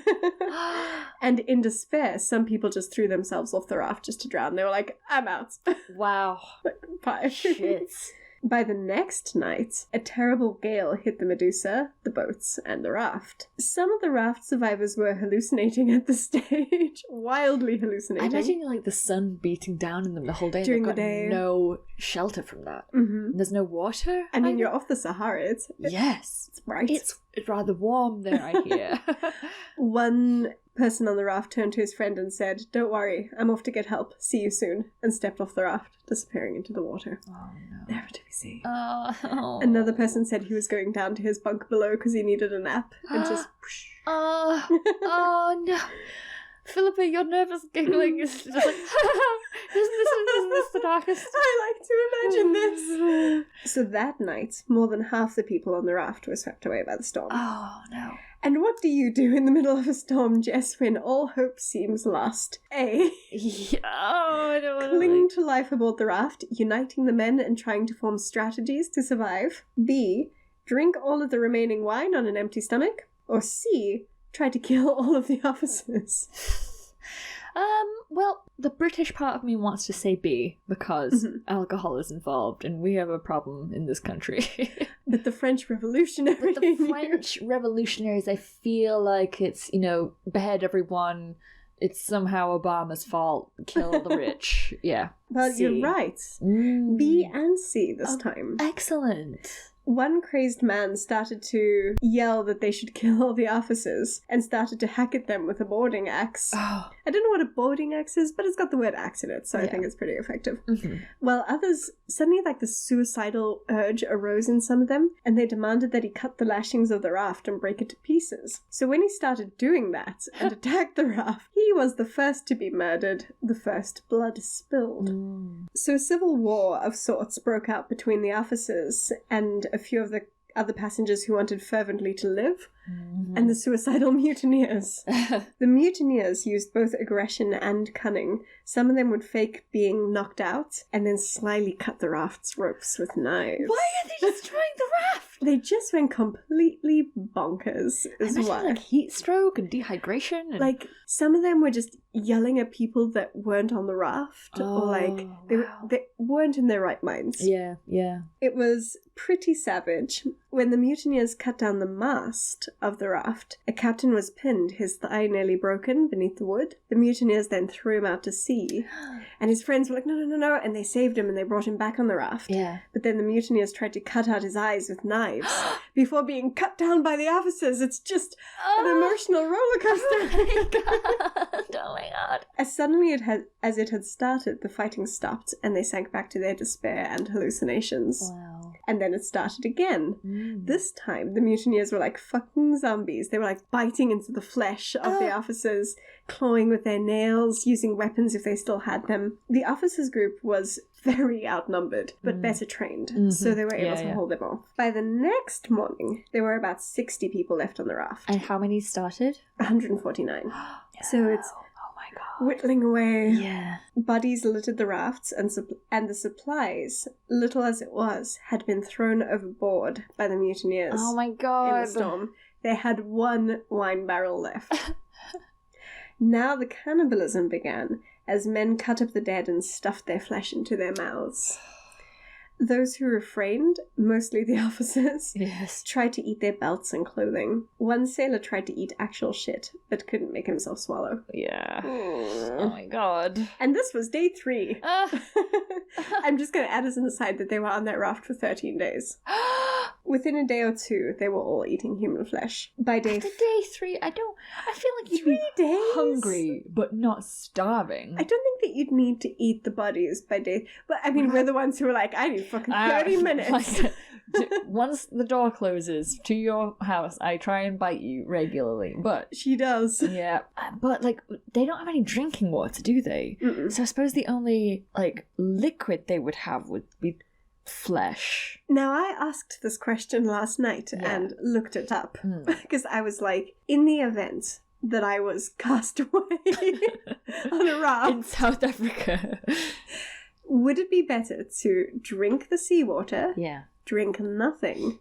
And in despair, some people just threw themselves off the raft just to drown. They were like, I'm out. Wow. Bye. Shit. By the next night, a terrible gale hit the Medusa, the boats, and the raft. Some of the raft survivors were hallucinating at the stage. Wildly hallucinating. I imagine like the sun beating down on them the whole day. During They've the got day. No shelter from that. Mm-hmm. There's no water. I mean, you're off the Sahara. Yes. It's bright. It's rather warm there, I hear. One person on the raft turned to his friend and said, don't worry, I'm off to get help. See you soon. And stepped off the raft, disappearing into the water. Oh no. Never to be seen. Oh. Another person said he was going down to his bunk below because he needed a nap. And just... Oh no. Philippa, your nervous giggling is just like, isn't this the darkest? I like to imagine this. So that night, more than half the people on the raft were swept away by the storm. Oh, no. And what do you do in the middle of a storm, Jess, when all hope seems lost? A. I don't want Cling to life aboard the raft, uniting the men and trying to form strategies to survive. B. Drink all of the remaining wine on an empty stomach. Or C. Try to kill all of the officers. Well, the British part of me wants to say B, because alcohol is involved, and we have a problem in this country. But the French revolutionaries... I feel like it's, behead everyone, it's somehow Obama's fault, kill the rich. Yeah. Well, C. you're right. B and C this time. Excellent. One crazed man started to yell that they should kill all the officers and started to hack at them with a boarding axe. Oh. I don't know what a boarding axe is, but it's got the word axe in it, so I think it's pretty effective. While others, suddenly the suicidal urge arose in some of them, and they demanded that he cut the lashings of the raft and break it to pieces. So when he started doing that and attacked the raft, he was the first to be murdered, the first blood spilled. So a civil war of sorts broke out between the officers and a few of the other passengers who wanted fervently to live, and the suicidal mutineers. The mutineers used both aggression and cunning. Some of them would fake being knocked out and then slyly cut the raft's ropes with knives. Why are they destroying the raft? They just went completely bonkers, is why. Heat stroke and dehydration. And... some of them were just yelling at people that weren't on the raft, or they weren't in their right minds. Yeah. It was pretty savage. When the mutineers cut down the mast of the raft, a captain was pinned, his thigh nearly broken beneath the wood. The mutineers then threw him out to sea, and his friends were like, no, and they saved him and they brought him back on the raft. Yeah. But then the mutineers tried to cut out his eyes with knives before being cut down by the officers. It's just an emotional roller coaster. Oh my god. As suddenly as it had started, the fighting stopped and they sank back to their despair and hallucinations. Wow. And then it started again. This time, the mutineers were like fucking zombies. They were like biting into the flesh of the officers, clawing with their nails, using weapons if they still had them. The officers' group was very outnumbered, but better trained, so they were able to hold them off. By the next morning, there were about 60 people left on the raft. And how many started? 149. So it's whittling away. Yeah. Bodies littered the rafts, and the supplies, little as it was, had been thrown overboard by the mutineers. Oh my god. In the storm. They had one wine barrel left. Now the cannibalism began, as men cut up the dead and stuffed their flesh into their mouths. Those who refrained, mostly the officers, tried to eat their belts and clothing. One sailor tried to eat actual shit, but couldn't make himself swallow. Yeah. Oh my god. And this was day 3. I'm just going to add as an aside that they were on that raft for 13 days. Within a day or 2, they were all eating human flesh. By day... After day 3, I feel like you'd be hungry, but not starving. I don't think that you'd need to eat the bodies by day... But, I mean, we're the ones who are like, I need fucking 30 minutes. Once the door closes to your house, I try and bite you regularly, but... She does. Yeah. But, they don't have any drinking water, do they? So I suppose the only, liquid they would have would be... flesh. Now, I asked this question last night and looked it up because I was like, in the event that I was cast away on a raft in South Africa, would it be better to drink the seawater, drink nothing,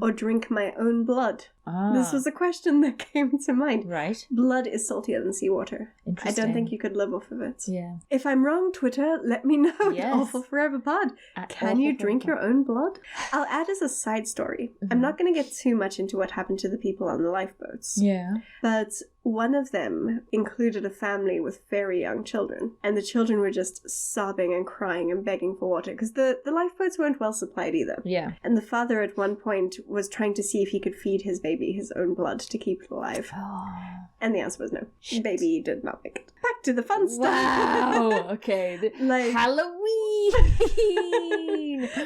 or drink my own blood? This was a question that came to mind. Right. Blood is saltier than seawater. I don't think you could live off of it. Yeah. If I'm wrong, Twitter, let me know. Yes. Awful Forever Pod. Can you drink your own blood? I'll add as a side story. I'm not going to get too much into what happened to the people on the lifeboats. Yeah. But one of them included a family with very young children. And the children were just sobbing and crying and begging for water because the lifeboats weren't well supplied either. Yeah. And the father at one point was trying to see if he could feed his baby his own blood to keep it alive. And the answer was no. Shit. Baby did not make it. Back to the fun stuff. Wow. Okay. Halloween.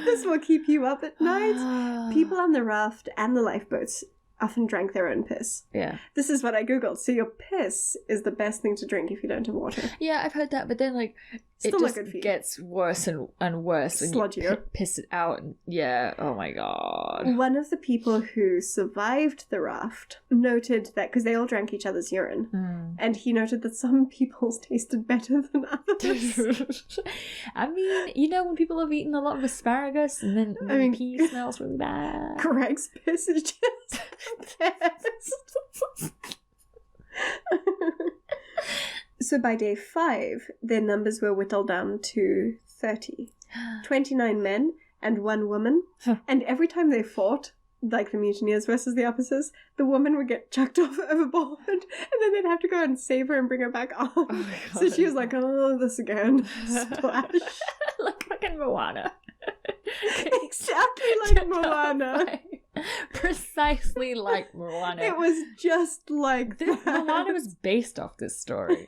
This will keep you up at night. People on the raft and the lifeboats often drank their own piss. Yeah. This is what I googled. So your piss is the best thing to drink if you don't have water. Yeah, I've heard that, but then like Still it not just good for you. gets worse and worse when Sludgier. you piss it out. And, yeah. Oh my god. One of the people who survived the raft noted that, because they all drank each other's urine, and he noted that some people's tasted better than others. I mean, you know when people have eaten a lot of asparagus and then the pee smells really bad. Greg's piss is just the best. So by day 5, their numbers were whittled down to 30. 29 men and 1 woman. And every time they fought, like the mutineers versus the officers, the woman would get chucked off overboard, and then they'd have to go and save her and bring her back on. Oh so she was like, oh, this again. Splash. Like fucking Moana. Exactly like Moana. Precisely like Moana. It was just like that. Moana was based off this story.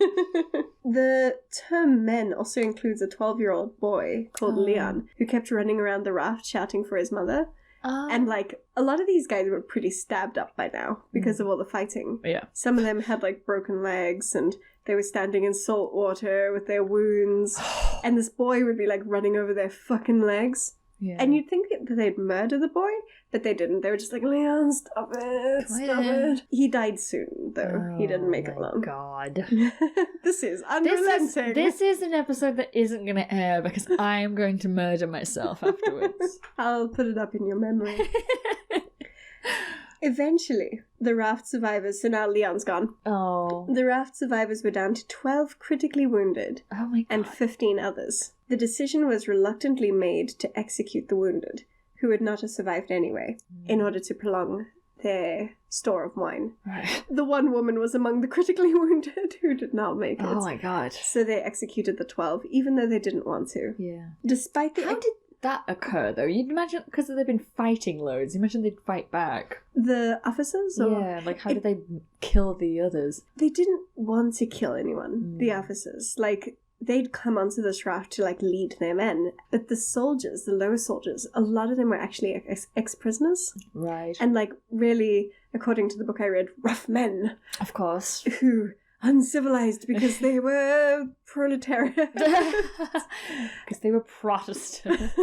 The term men also includes a 12-year-old boy called Leon, who kept running around the raft shouting for his mother. And like a lot of these guys were pretty stabbed up by now because of all the fighting. Yeah. Some of them had like broken legs and they were standing in salt water with their wounds. And this boy would be like running over their fucking legs. Yeah. And you'd think that they'd murder the boy, but they didn't. They were just like, Leon, stop it, stop it. He died soon, though. He didn't make it long. God. This is unrelenting. This is an episode that isn't going to air because I am going to murder myself afterwards. I'll put it up in your memory. Eventually, the raft survivors, so now Leon's gone. Oh. The raft survivors were down to 12 critically wounded. Oh my God. And 15 others. The decision was reluctantly made to execute the wounded, who would not have survived anyway, in order to prolong their store of wine. Right. The one woman was among the critically wounded who did not make it. Oh my God. So they executed the 12, even though they didn't want to. Yeah. Despite the... How did that occur, though? You'd imagine, because they've been fighting loads, you imagine they'd fight back. The officers? Or... Yeah, like how did they kill the others? They didn't want to kill anyone, the officers. Like, they'd come onto this raft to, like, lead their men. But the soldiers, the lower soldiers, a lot of them were actually ex-prisoners. Right. And, like, really, according to the book I read, rough men. Of course. Who... uncivilized because they were proletariat. Because they were Protestants.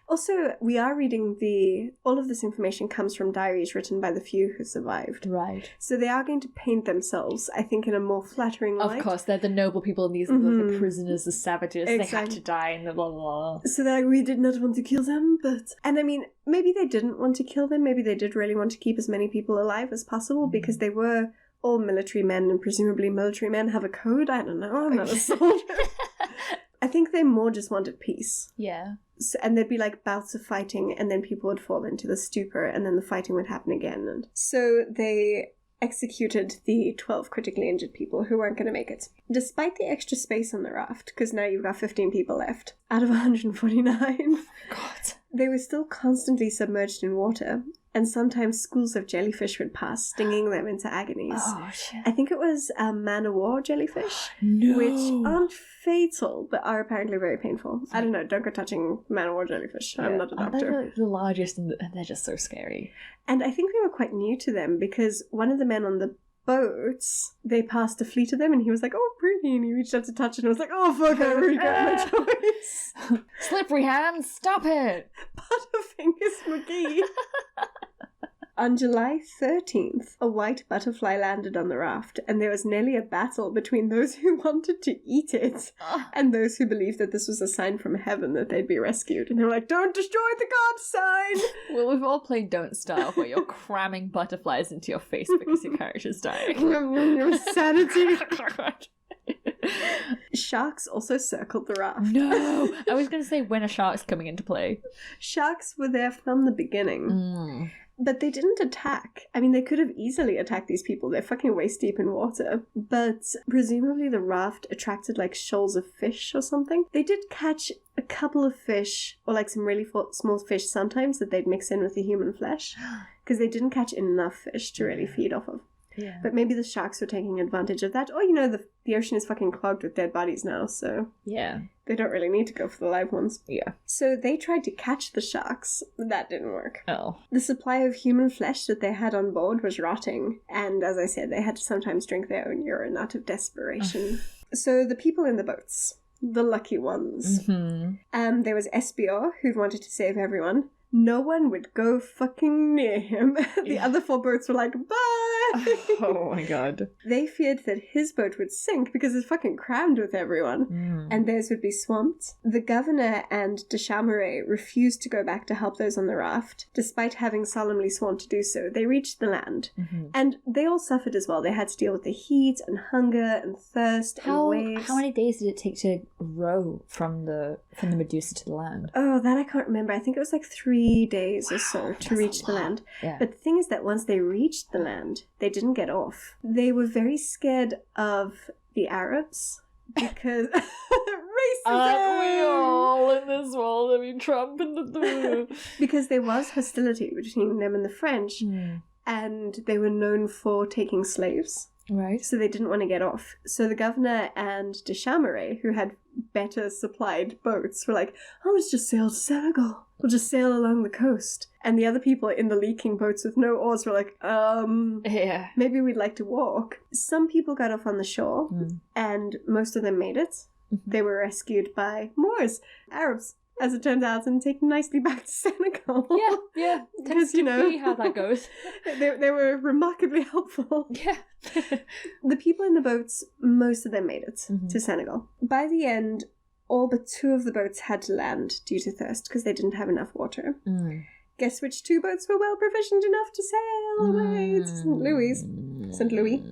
Also, we are reading all of this information comes from diaries written by the few who survived. Right. So they are going to paint themselves, I think, in a more flattering light. Of course, they're the noble people and these are the prisoners, the savages. Exactly. They had to die and the blah, blah, blah. So they're like, we did not want to kill them, but... And I mean, maybe they didn't want to kill them. Maybe they did really want to keep as many people alive as possible because they were... all military men, and presumably military men have a code. I don't know. I'm not a soldier. I think they more just wanted peace. Yeah. So, and there'd be like bouts of fighting, and then people would fall into the stupor, and then the fighting would happen again. And so they executed the 12 critically injured people who weren't going to make it. Despite the extra space on the raft, because now you've got 15 people left out of 149. God. They were still constantly submerged in water, and sometimes schools of jellyfish would pass, stinging them into agonies. Oh, shit. I think it was man-o'-war jellyfish, No. which aren't fatal, but are apparently very painful. I don't know, don't go touching man-o'-war jellyfish. Yeah. I'm not a doctor. They're like the largest, and they're just so scary. And I think they were quite new to them, because one of the men on the boats, they passed a fleet of them, and he was like, oh, pretty, and he reached out to touch it, and was like, oh, fuck, I regret my choice. Slippery hands, stop it! Butterfingers McGee. On July 13th, a white butterfly landed on the raft, and there was nearly a battle between those who wanted to eat it and those who believed that this was a sign from heaven that they'd be rescued. And they were like, don't destroy the God sign! Well, we've all played Don't Starve, where you're cramming butterflies into your face because your character's dying. Your sanity. Sharks also circled the raft. No! I was going to say, when are sharks coming into play? Sharks were there from the beginning. But they didn't attack. I mean, they could have easily attacked these people. They're fucking waist deep in water. But presumably the raft attracted like shoals of fish or something. They did catch a couple of fish, or like some really small fish sometimes that they'd mix in with the human flesh. Because they didn't catch enough fish to really feed off of. Yeah. But maybe the sharks were taking advantage of that. Or, you know, the ocean is fucking clogged with dead bodies now, so... Yeah. They don't really need to go for the live ones. Yeah. So they tried to catch the sharks. That didn't work. Oh. The supply of human flesh that they had on board was rotting. And as I said, they had to sometimes drink their own urine out of desperation. So the people in the boats, the lucky ones, there was SBO, who'd wanted to save everyone. No one would go fucking near him. The other 4 boats were like, bye! Oh my god. They feared that his boat would sink because it's fucking crammed with everyone, and theirs would be swamped. The governor and de Chameray refused to go back to help those on the raft, despite having solemnly sworn to do so. They reached the land, and they all suffered as well. They had to deal with the heat and hunger and thirst and waves. How many days did it take to row from the Medusa to the land? Oh, that I can't remember. I think it was like 3 days or so to reach the land. Yeah. But the thing is that once they reached the land, they didn't get off. They were very scared of the Arabs because racism. Aren't we all in this world? I mean, Trump and the because there was hostility between them and the French, and they were known for taking slaves. Right. So they didn't want to get off. So the governor and de Chameray, who had better supplied boats, were like, oh, let's just sail to Senegal. We'll just sail along the coast. And the other people in the leaking boats with no oars were like, yeah, maybe we'd like to walk. Some people got off on the shore, and most of them made it. They were rescued by Moors, Arabs, as it turns out, and taken nicely back to Senegal. Yeah. Because, you know, see how that goes. they were remarkably helpful. Yeah. The people in the boats, most of them made it to Senegal. By the end, all but 2 of the boats had to land due to thirst because they didn't have enough water. Guess which 2 boats were well provisioned enough to sail away to St. Louis? St. Louis.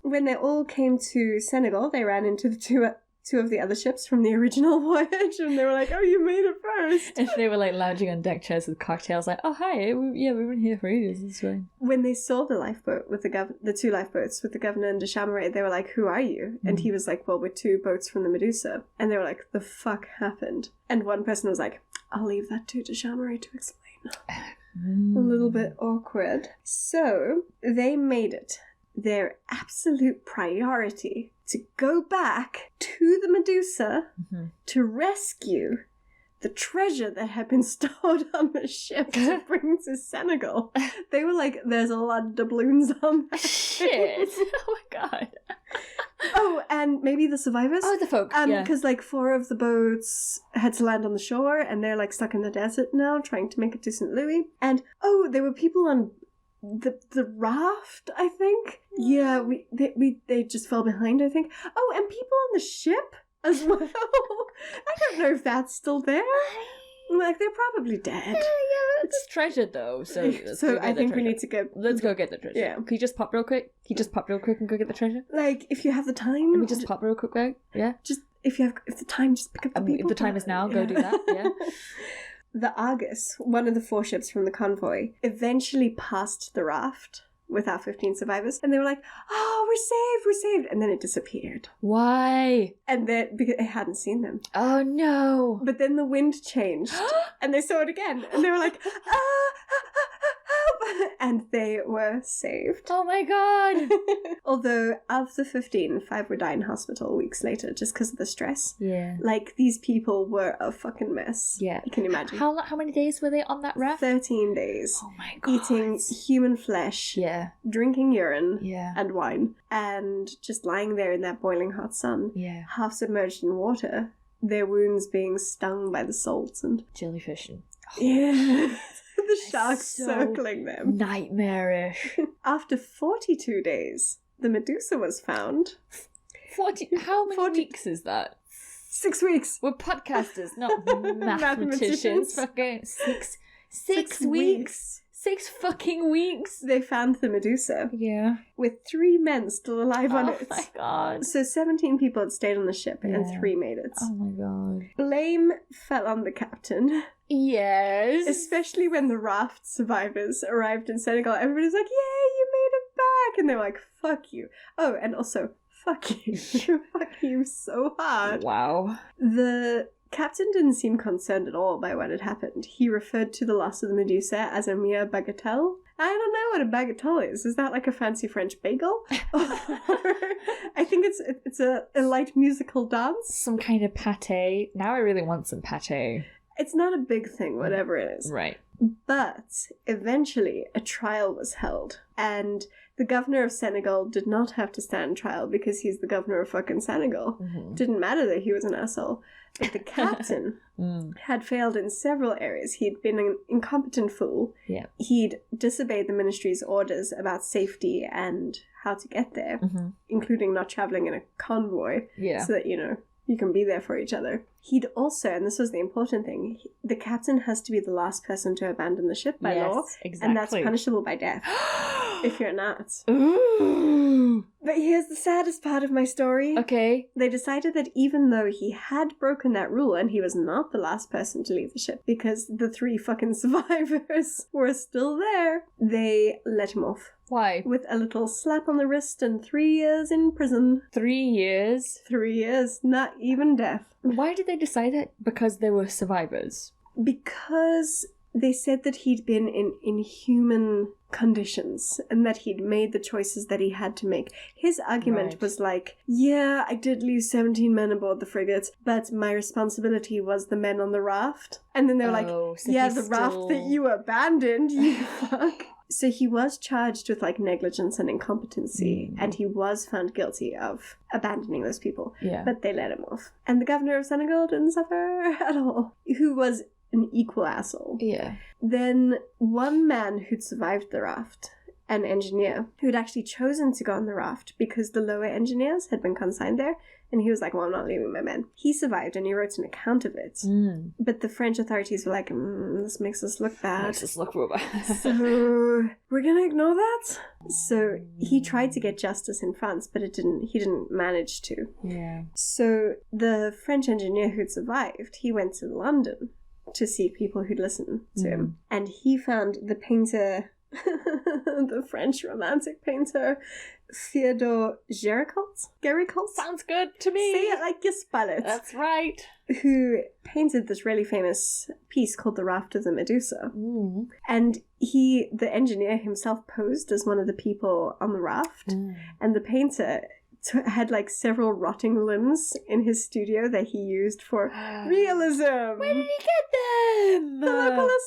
When they all came to Senegal, they ran into the two of the other ships from the original voyage, and they were like, oh, you made it first. And they were like lounging on deck chairs with cocktails, like, oh, hi, we've been here for ages, it's fine. When they saw the lifeboat with the 2 lifeboats with the governor and de Chameray, they were like, who are you? And he was like, well, we're 2 boats from the Medusa. And they were like, the fuck happened? And one person was like, I'll leave that to de Chameray to explain. A little bit awkward. So they made it their absolute priority to go back to the Medusa to rescue the treasure that had been stored on the ship to bring to Senegal. They were like, there's a lot of doubloons on that shit. Oh my god. Oh, and maybe the survivors? Oh, the folk, yeah. Because, like, 4 of the boats had to land on the shore, and they're, like, stuck in the desert now, trying to make it to St. Louis. And, oh, there were people on the raft, I think. Yeah, they just fell behind, I think. Oh, and people on the ship as well. I don't know if that's still there. Like, they're probably dead. Yeah, it's treasure though. So I think we need to go. Let's go get the treasure. Yeah. Can you just pop real quick? And go get the treasure? Like, if you have the time. Can we just pop real quick, right? Yeah. Just if the time, just pick up the people. If the time is now, go do that. Yeah. The Argus, one of the 4 ships from the convoy, eventually passed the raft with our 15 survivors, and they were like, oh, we're saved, and then it disappeared. Why? And then, because it hadn't seen them. Oh no. But then the wind changed, and they saw it again, and they were like, help! And they were saved. Oh my god. Although, of the 15, 5 would die in hospital weeks later, just because of the stress. Yeah. Like, these people were a fucking mess. Yeah. You can imagine. How many days were they on that raft? 13 days. Oh my god. Eating human flesh. Yeah. Drinking urine. Yeah. And wine. And just lying there in that boiling hot sun. Yeah. Half submerged in water. Their wounds being stung by the salt and... jellyfish. Yeah. The sharks so circling them. Nightmarish. After 42 days, the Medusa was found. 40? How many weeks is that? 6 weeks. We're podcasters, not mathematicians. Fucking six weeks. 6 fucking weeks. They found the Medusa. Yeah. With 3 men still alive on it. Oh my god. So 17 people had stayed on the ship and 3 made it. Oh my god. Blame fell on the captain. Yes. Especially when the raft survivors arrived in Senegal. Everybody's like, yay, you made it back. And they were like, fuck you. Oh, and also, fuck you. Fuck you so hard. Wow. The captain didn't seem concerned at all by what had happened. He referred to the loss of the Medusa as a mere bagatelle I don't know what a bagatelle is. Is that like a fancy French bagel? I think it's a light musical dance. Some kind of pate. Now I really want some pate. It's not a big thing, whatever it is. Right. But eventually a trial was held, and the governor of Senegal did not have to stand trial because he's the governor of fucking Senegal. Mm-hmm. Didn't matter that he was an asshole. But the captain had failed in several areas. He'd been an incompetent fool. Yeah. He'd disobeyed the ministry's orders about safety and how to get there, including not traveling in a convoy. Yeah. So that, you can be there for each other. He'd also, and this was the important thing, the captain has to be the last person to abandon the ship by law. Exactly. And that's punishable by death if you're not. Ooh. But here's the saddest part of my story. Okay. They decided that even though he had broken that rule and he was not the last person to leave the ship because the 3 fucking survivors were still there, they let him off. Why? With a little slap on the wrist and 3 years in prison. 3 years? 3 years, not even death. Why did they decide that? Because they were survivors? Because they said that he'd been in inhuman conditions and that he'd made the choices that he had to make. His argument was like, yeah, I did leave 17 men aboard the frigate, but my responsibility was the men on the raft. And then they were like, so yeah, the raft that you abandoned, you fuck. So he was charged with negligence and incompetency, and he was found guilty of abandoning those people. Yeah. But they let him off. And the governor of Senegal didn't suffer at all, who was an equal asshole. Yeah. Then one man who'd survived the raft, an engineer, who'd actually chosen to go on the raft because the lower engineers had been consigned there, and he was like, well, I'm not leaving my men. He survived and he wrote an account of it. But the French authorities were like, this makes us look bad. Makes us look real bad. So we're gonna ignore that? So he tried to get justice in France, but he didn't manage to. Yeah. So the French engineer who'd survived, he went to London to see people who'd listen to him. And he found the painter, the French romantic painter, Theodore Géricault. Sounds good to me. Say it like you spell it. That's right. Who painted this really famous piece called The Raft of the Medusa. Mm. And the engineer himself posed as one of the people on the raft. And the painter had several rotting limbs in his studio that he used for realism. Where did he get them? The local asylum.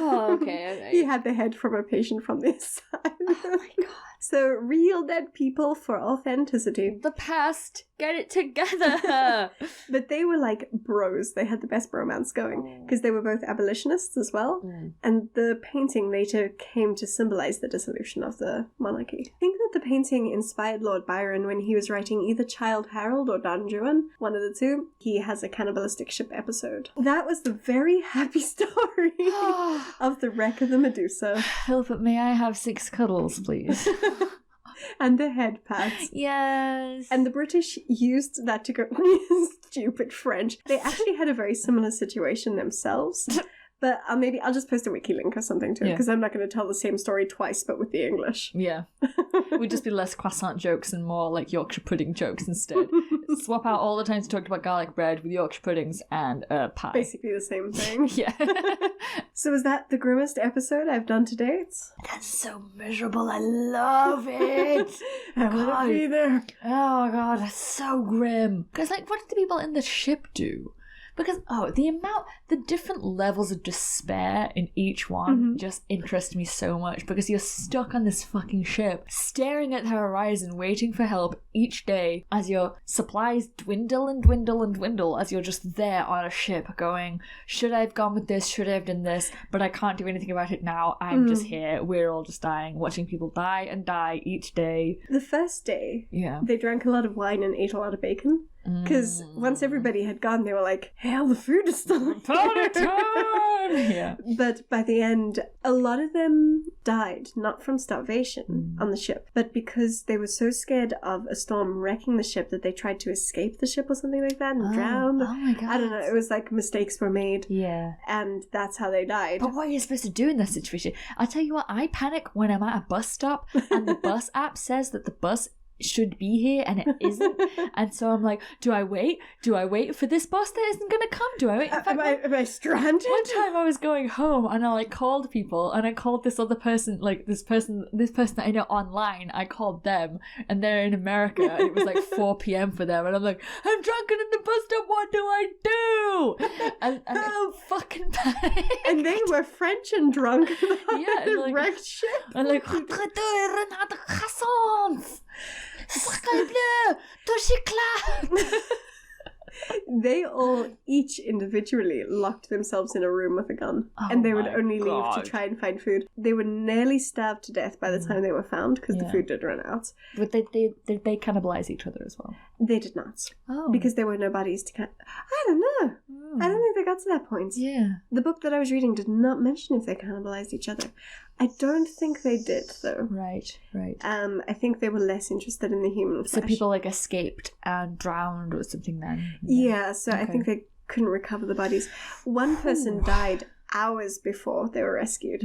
Oh, okay. He had the head from a patient from the asylum. Oh my god. So real dead people for authenticity. The past, get it together. But they were like bros. They had the best bromance going because they were both abolitionists as well. And the painting later came to symbolize the dissolution of the monarchy. I think that the painting inspired Lord Byron when he was writing either Childe Harold or Don Juan, one of the two. He has a cannibalistic ship episode. That was the very happy story of the wreck of the Medusa. Philip, may I have 6 cuddles, please? And the head pats. Yes. And the British used that to go... Stupid French. They actually had a very similar situation themselves. But I'll just post a wiki link or something to it, because I'm not going to tell the same story twice, but with the English. Yeah. Would just be less croissant jokes and more Yorkshire pudding jokes instead. Swap out all the times we talked about garlic bread with Yorkshire puddings and pie. Basically the same thing. Yeah. So is that the grimmest episode I've done to date? That's so miserable. I love it. I want to be there. Oh god, that's so grim. Because what did the people in the ship do? Because, the different levels of despair in each one just interest me so much, because you're stuck on this fucking ship, staring at the horizon, waiting for help each day as your supplies dwindle and dwindle and dwindle, as you're just there on a ship going, should I have gone with this, should I have done this, but I can't do anything about it now, I'm just here, we're all just dying, watching people die and die each day. The first day, they drank a lot of wine and ate a lot of bacon. Because once everybody had gone, they were like, hell, the food is still Yeah. But by the end, a lot of them died, not from starvation on the ship, but because they were so scared of a storm wrecking the ship that they tried to escape the ship or something like that and drown. Oh my god. I don't know, it was mistakes were made. Yeah. And that's how they died. But what are you supposed to do in that situation? I'll tell you what, I panic when I'm at a bus stop and the bus app says that the bus should be here and it isn't. And so I'm like, do I wait for this bus that isn't gonna come? Do I wait? In fact, am I stranded? one time I was going home and I like called people, and I called this other person, like this person that I know online. I called them, and they're in America, and it was like 4 p.m. for them, and I'm like, I'm drunk and in the bus stop, what do I do? And I fucking panicked. And they were French and drunk. Yeah, and like, wrecked ship. I'm like, Sacre bleu, touche. They all each individually locked themselves in a room with a gun, and they would only leave to try and find food. They were nearly starved to death by the time they were found because the food did run out. But did they cannibalize each other as well? They did not. Oh, because there were no bodies to I don't know. I don't think they got to that point. Yeah. The book that I was reading did not mention if they cannibalized each other. I don't think they did, though. Right. I think they were less interested in the human flesh. So people like escaped and drowned or something then? Yeah, so okay. I think they couldn't recover the bodies. One person died hours before they were rescued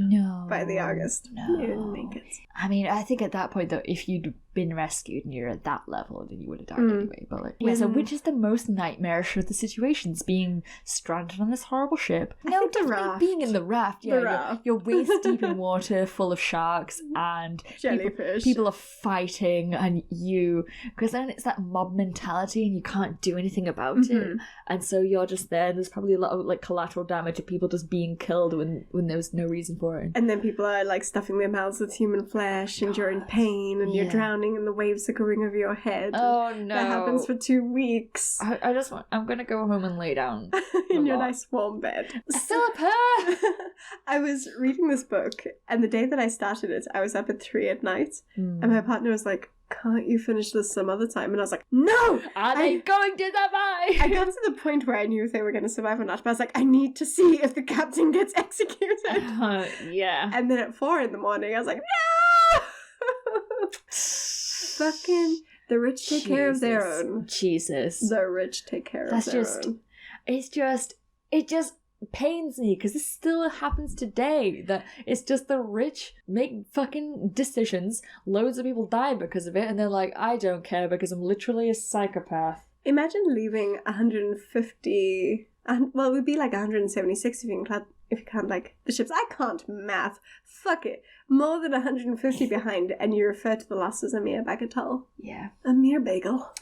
by the August. No. They didn't make it. I mean, I think at that point, though, if you'd been rescued and you're at that level, then you would have died anyway. But like, yeah, so which is the most nightmarish of the situations? Being stranded on this horrible ship? I think the raft. Being in the raft. Yeah, you're waist deep in water, full of sharks and jellyfish. People are fighting, and because then it's that mob mentality, and you can't do anything about it, and so you're just there. And there's probably a lot of like collateral damage of people just being killed when there was no reason for it. And then people are like stuffing their mouths with human flesh, and you're in pain, and you're drowning. And the waves are going over your head. Oh no! That happens for 2 weeks. I'm gonna go home and lay down in your nice warm bed. Philippa! I was reading this book, and the day that I started it, I was up at 3 at night, and my partner was like, "Can't you finish this some other time?" And I was like, "No! Are they going to survive?" I got to the point where I knew if they were going to survive or not, but I was like, I need to see if the captain gets executed. Yeah. And then at 4 in the morning, I was like, no! Fucking the rich take care of their own. Jesus. The rich take care of their own. It just pains me because this still happens today, that it's just the rich make fucking decisions, loads of people die because of it, and they're like, I don't care because I'm literally a psychopath. Imagine leaving 150, well, it would be like 176 if you count like the ships. I can't math. Fuck it. More than 150 behind, and you refer to the loss as a mere bagatelle. Yeah. A mere bagel.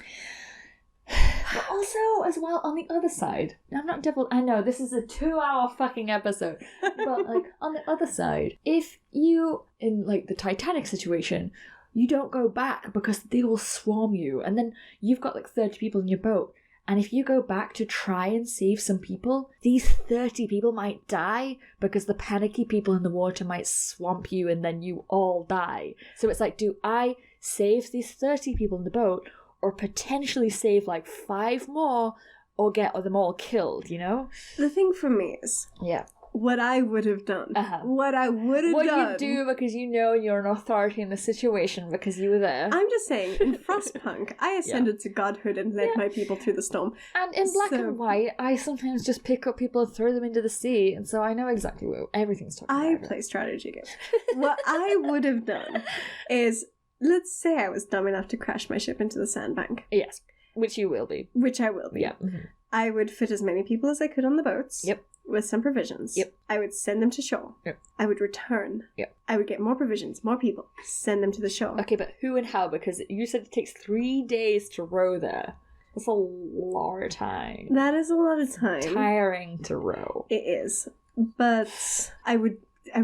But also, as well, on the other side, I'm not devil. I know this is a 2-hour fucking episode, but like on the other side, if you in like the Titanic situation, you don't go back because they will swarm you, and then you've got like 30 people in your boat. And if you go back to try and save some people, these 30 people might die because the panicky people in the water might swamp you and then you all die. So it's like, do I save these 30 people in the boat or potentially save like 5 more or get them all killed, you know? The thing for me is... Yeah. What I would have done. What you do because you know you're an authority in the situation because you were there. I'm just saying, in Frostpunk, I ascended to godhood and led my people through the storm. And in Black and White, I sometimes just pick up people and throw them into the sea, and so I know exactly what everything's talking about. I play strategy games. What I would have done is, let's say I was dumb enough to crash my ship into the sandbank. Yes, which you will be. Which I will be. Yeah. Mm-hmm. I would fit as many people as I could on the boats. Yep. With some provisions. Yep. I would send them to shore. Yep. I would return. Yep. I would get more provisions, more people, send them to the shore. Okay, but who and how? Because you said it takes 3 days to row there. That's a lot of time. That is a lot of time. Tiring to row. It is. But I would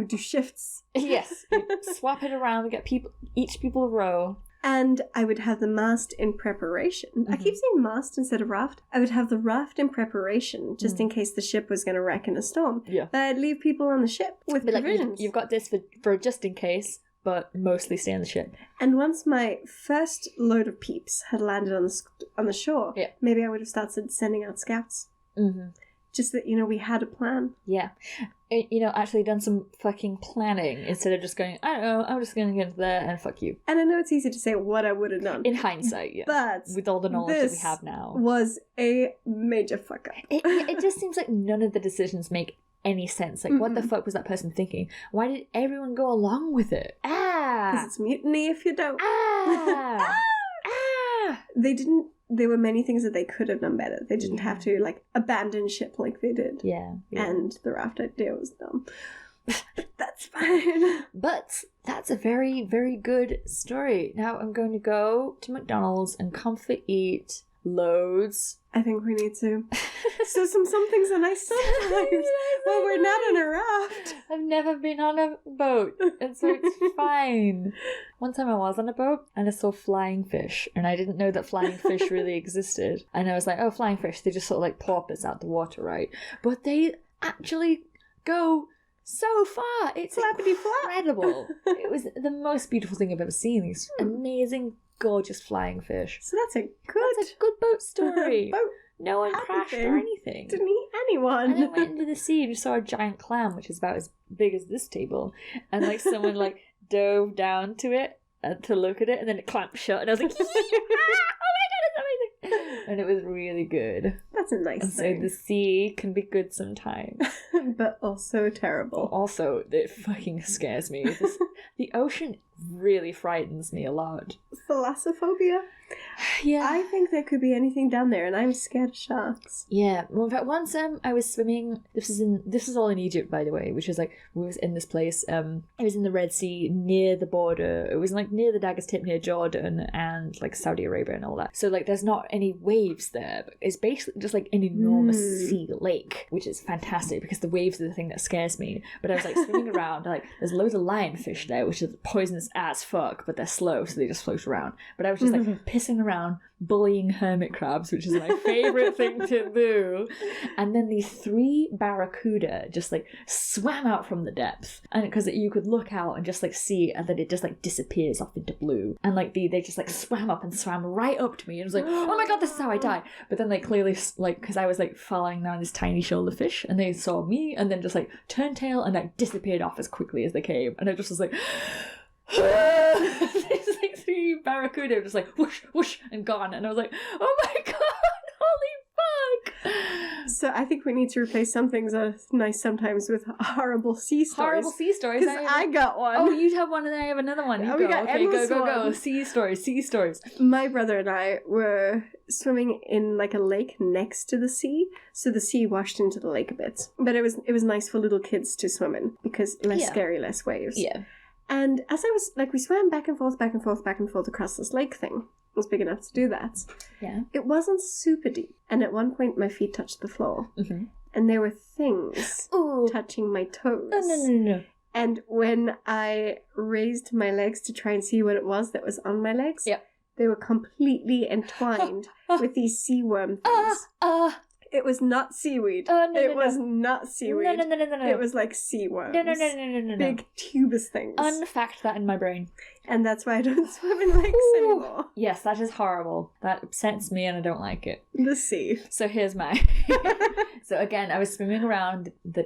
do shifts. Yes. Swap it around, get each people a row. And I would have the mast in preparation. Mm-hmm. I keep saying mast instead of raft. I would have the raft in preparation, just in case the ship was going to wreck in a storm. Yeah. But I'd leave people on the ship with provisions. Like, you've got this for just in case, but mostly stay on the ship. And once my first load of peeps had landed on the shore, maybe I would have started sending out scouts. Mm-hmm. Just that, we had a plan. Yeah. Actually done some fucking planning instead of just going, I don't know, I'm just going to get into there and fuck you. And I know it's easy to say what I would have done. In hindsight, yeah. But with all the knowledge that we have now. Was a major fuck up. It just seems like none of the decisions make any sense. Like, what the fuck was that person thinking? Why did everyone go along with it? Because it's mutiny if you don't. Yeah. There were many things that they could have done better. They didn't have to, like, abandon ship like they did. Yeah. And the raft idea was dumb. That's fine. But that's a very, very good story. Now I'm going to go to McDonald's and comfort eat loads. I think we need to. So some things are nice sometimes. Well, we're not on a raft. I've never been on a boat, and so it's fine. One time I was on a boat and I saw flying fish, and I didn't know that flying fish really existed. And I was like, oh, flying fish, they just sort of like porpoise out the water, right? But they actually go so far. It's incredible. It was the most beautiful thing I've ever seen. These amazing, gorgeous flying fish. So that's a good boat story. boat. No one crashed or anything. Didn't eat anyone. And then went into the sea and just saw a giant clam, which is about as big as this table. And like someone like dove down to it to look at it, and then it clamped shut. And I was like, oh my god, it's amazing! And it was really good. That's a nice thing. So the sea can be good sometimes. But also terrible. Also, it fucking scares me. The ocean really frightens me a lot. Thalassophobia? Yeah. I think there could be anything down there, and I'm scared of sharks. Yeah. Well, in fact, once I was swimming. This is all in Egypt, by the way, which is like we was in this place. It was in the Red Sea near the border. It was like near the Dagger's Tip, near Jordan and like Saudi Arabia and all that. So like, there's not any waves there. But it's basically just like an enormous sea lake, which is fantastic because the waves are the thing that scares me. But I was like swimming around. Like, there's loads of lionfish there, which is poisonous as fuck, but they're slow, so they just float around. But I was just like pissing around, bullying hermit crabs, which is my favorite thing to do. And then these 3 barracuda just like swam out from the depth, and because you could look out and just like see, and then it just like disappears off into blue. And like they just like swam up and swam right up to me, and it was like, oh my god, this is how I die. But then they clearly, like, because I was like following down this tiny shoulder fish, and they saw me and then just like turned tail and like disappeared off as quickly as they came. And I just was like there's like 3 barracuda just like whoosh whoosh and gone, and I was like, oh my god, holy fuck. So I think we need to replace some things that are nice sometimes with horrible sea stories. Horrible sea stories. Because I got one. Oh, you have one and I have another one. We got okay, go. ones. Sea stories. My brother and I were swimming in like a lake next to the sea, so the sea washed into the lake a bit. But it was nice for little kids to swim in because less scary, less waves. Yeah. And as I was, like, we swam back and forth across this lake thing. It was big enough to do that. Yeah. It wasn't super deep. And at one point, my feet touched the floor. Mm-hmm. And there were things touching my toes. No. And when I raised my legs to try and see what it was that was on my legs, they were completely entwined with these sea worm things. It was not seaweed. It was not seaweed. No. It was like sea worms. No. Big tubous things. Unfact that in my brain. And that's why I don't swim in lakes anymore. Yes, that is horrible. That upsets me and I don't like it. The sea. So here's my... So again, I was swimming around the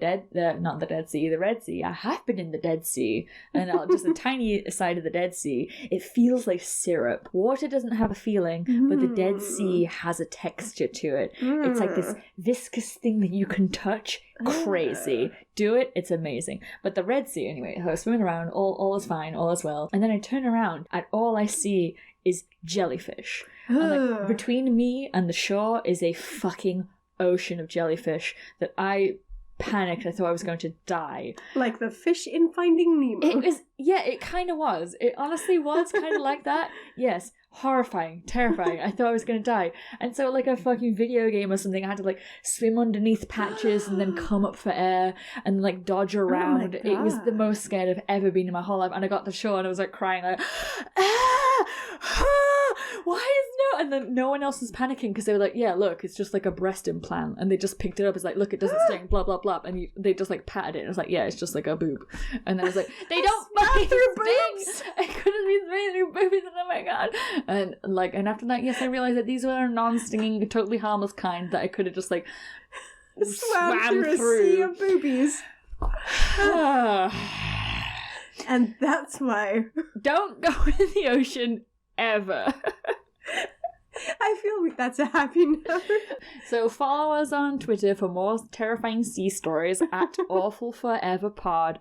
Red Sea. I have been in the Dead Sea. And just a tiny side of the Dead Sea. It feels like syrup. Water doesn't have a feeling, but the Dead Sea has a texture to it. It's like this viscous thing that you can touch. Crazy. Do it, it's amazing. But the Red Sea, anyway, I was swimming around, all is fine, all is well. And then I turn around and all I see is jellyfish. And like between me and the shore is a fucking ocean of jellyfish that I panicked. I thought I was going to die. Like the fish in Finding Nemo. It kind of was. It honestly was kind of like that. Yes. Horrifying, terrifying. I thought I was gonna die. And so, like a fucking video game or something, I had to like swim underneath patches and then come up for air and like dodge around. It was the most scared I've ever been in my whole life. And I got to shore and I was like crying like, why is no? And then no one else was panicking because they were like, yeah, look, it's just like a breast implant. And they just picked it up as like, look, it doesn't sting, blah blah blah. And they just like patted it. And I was like, yeah, it's just like a boob. And I was like, they don't fucking sting. I couldn't be swimming through boobies. And oh my god. And after that, yes, I realized that these were non-stinging, totally harmless kind that I could have just like swam through. A sea of boobies. And that's why don't go in the ocean ever. I feel that's a happy note. So follow us on Twitter for more terrifying sea stories at awfulforeverpod.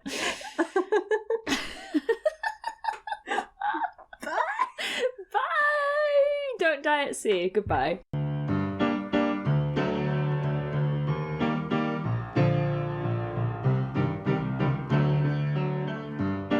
Bye. Don't die. die at sea. Goodbye.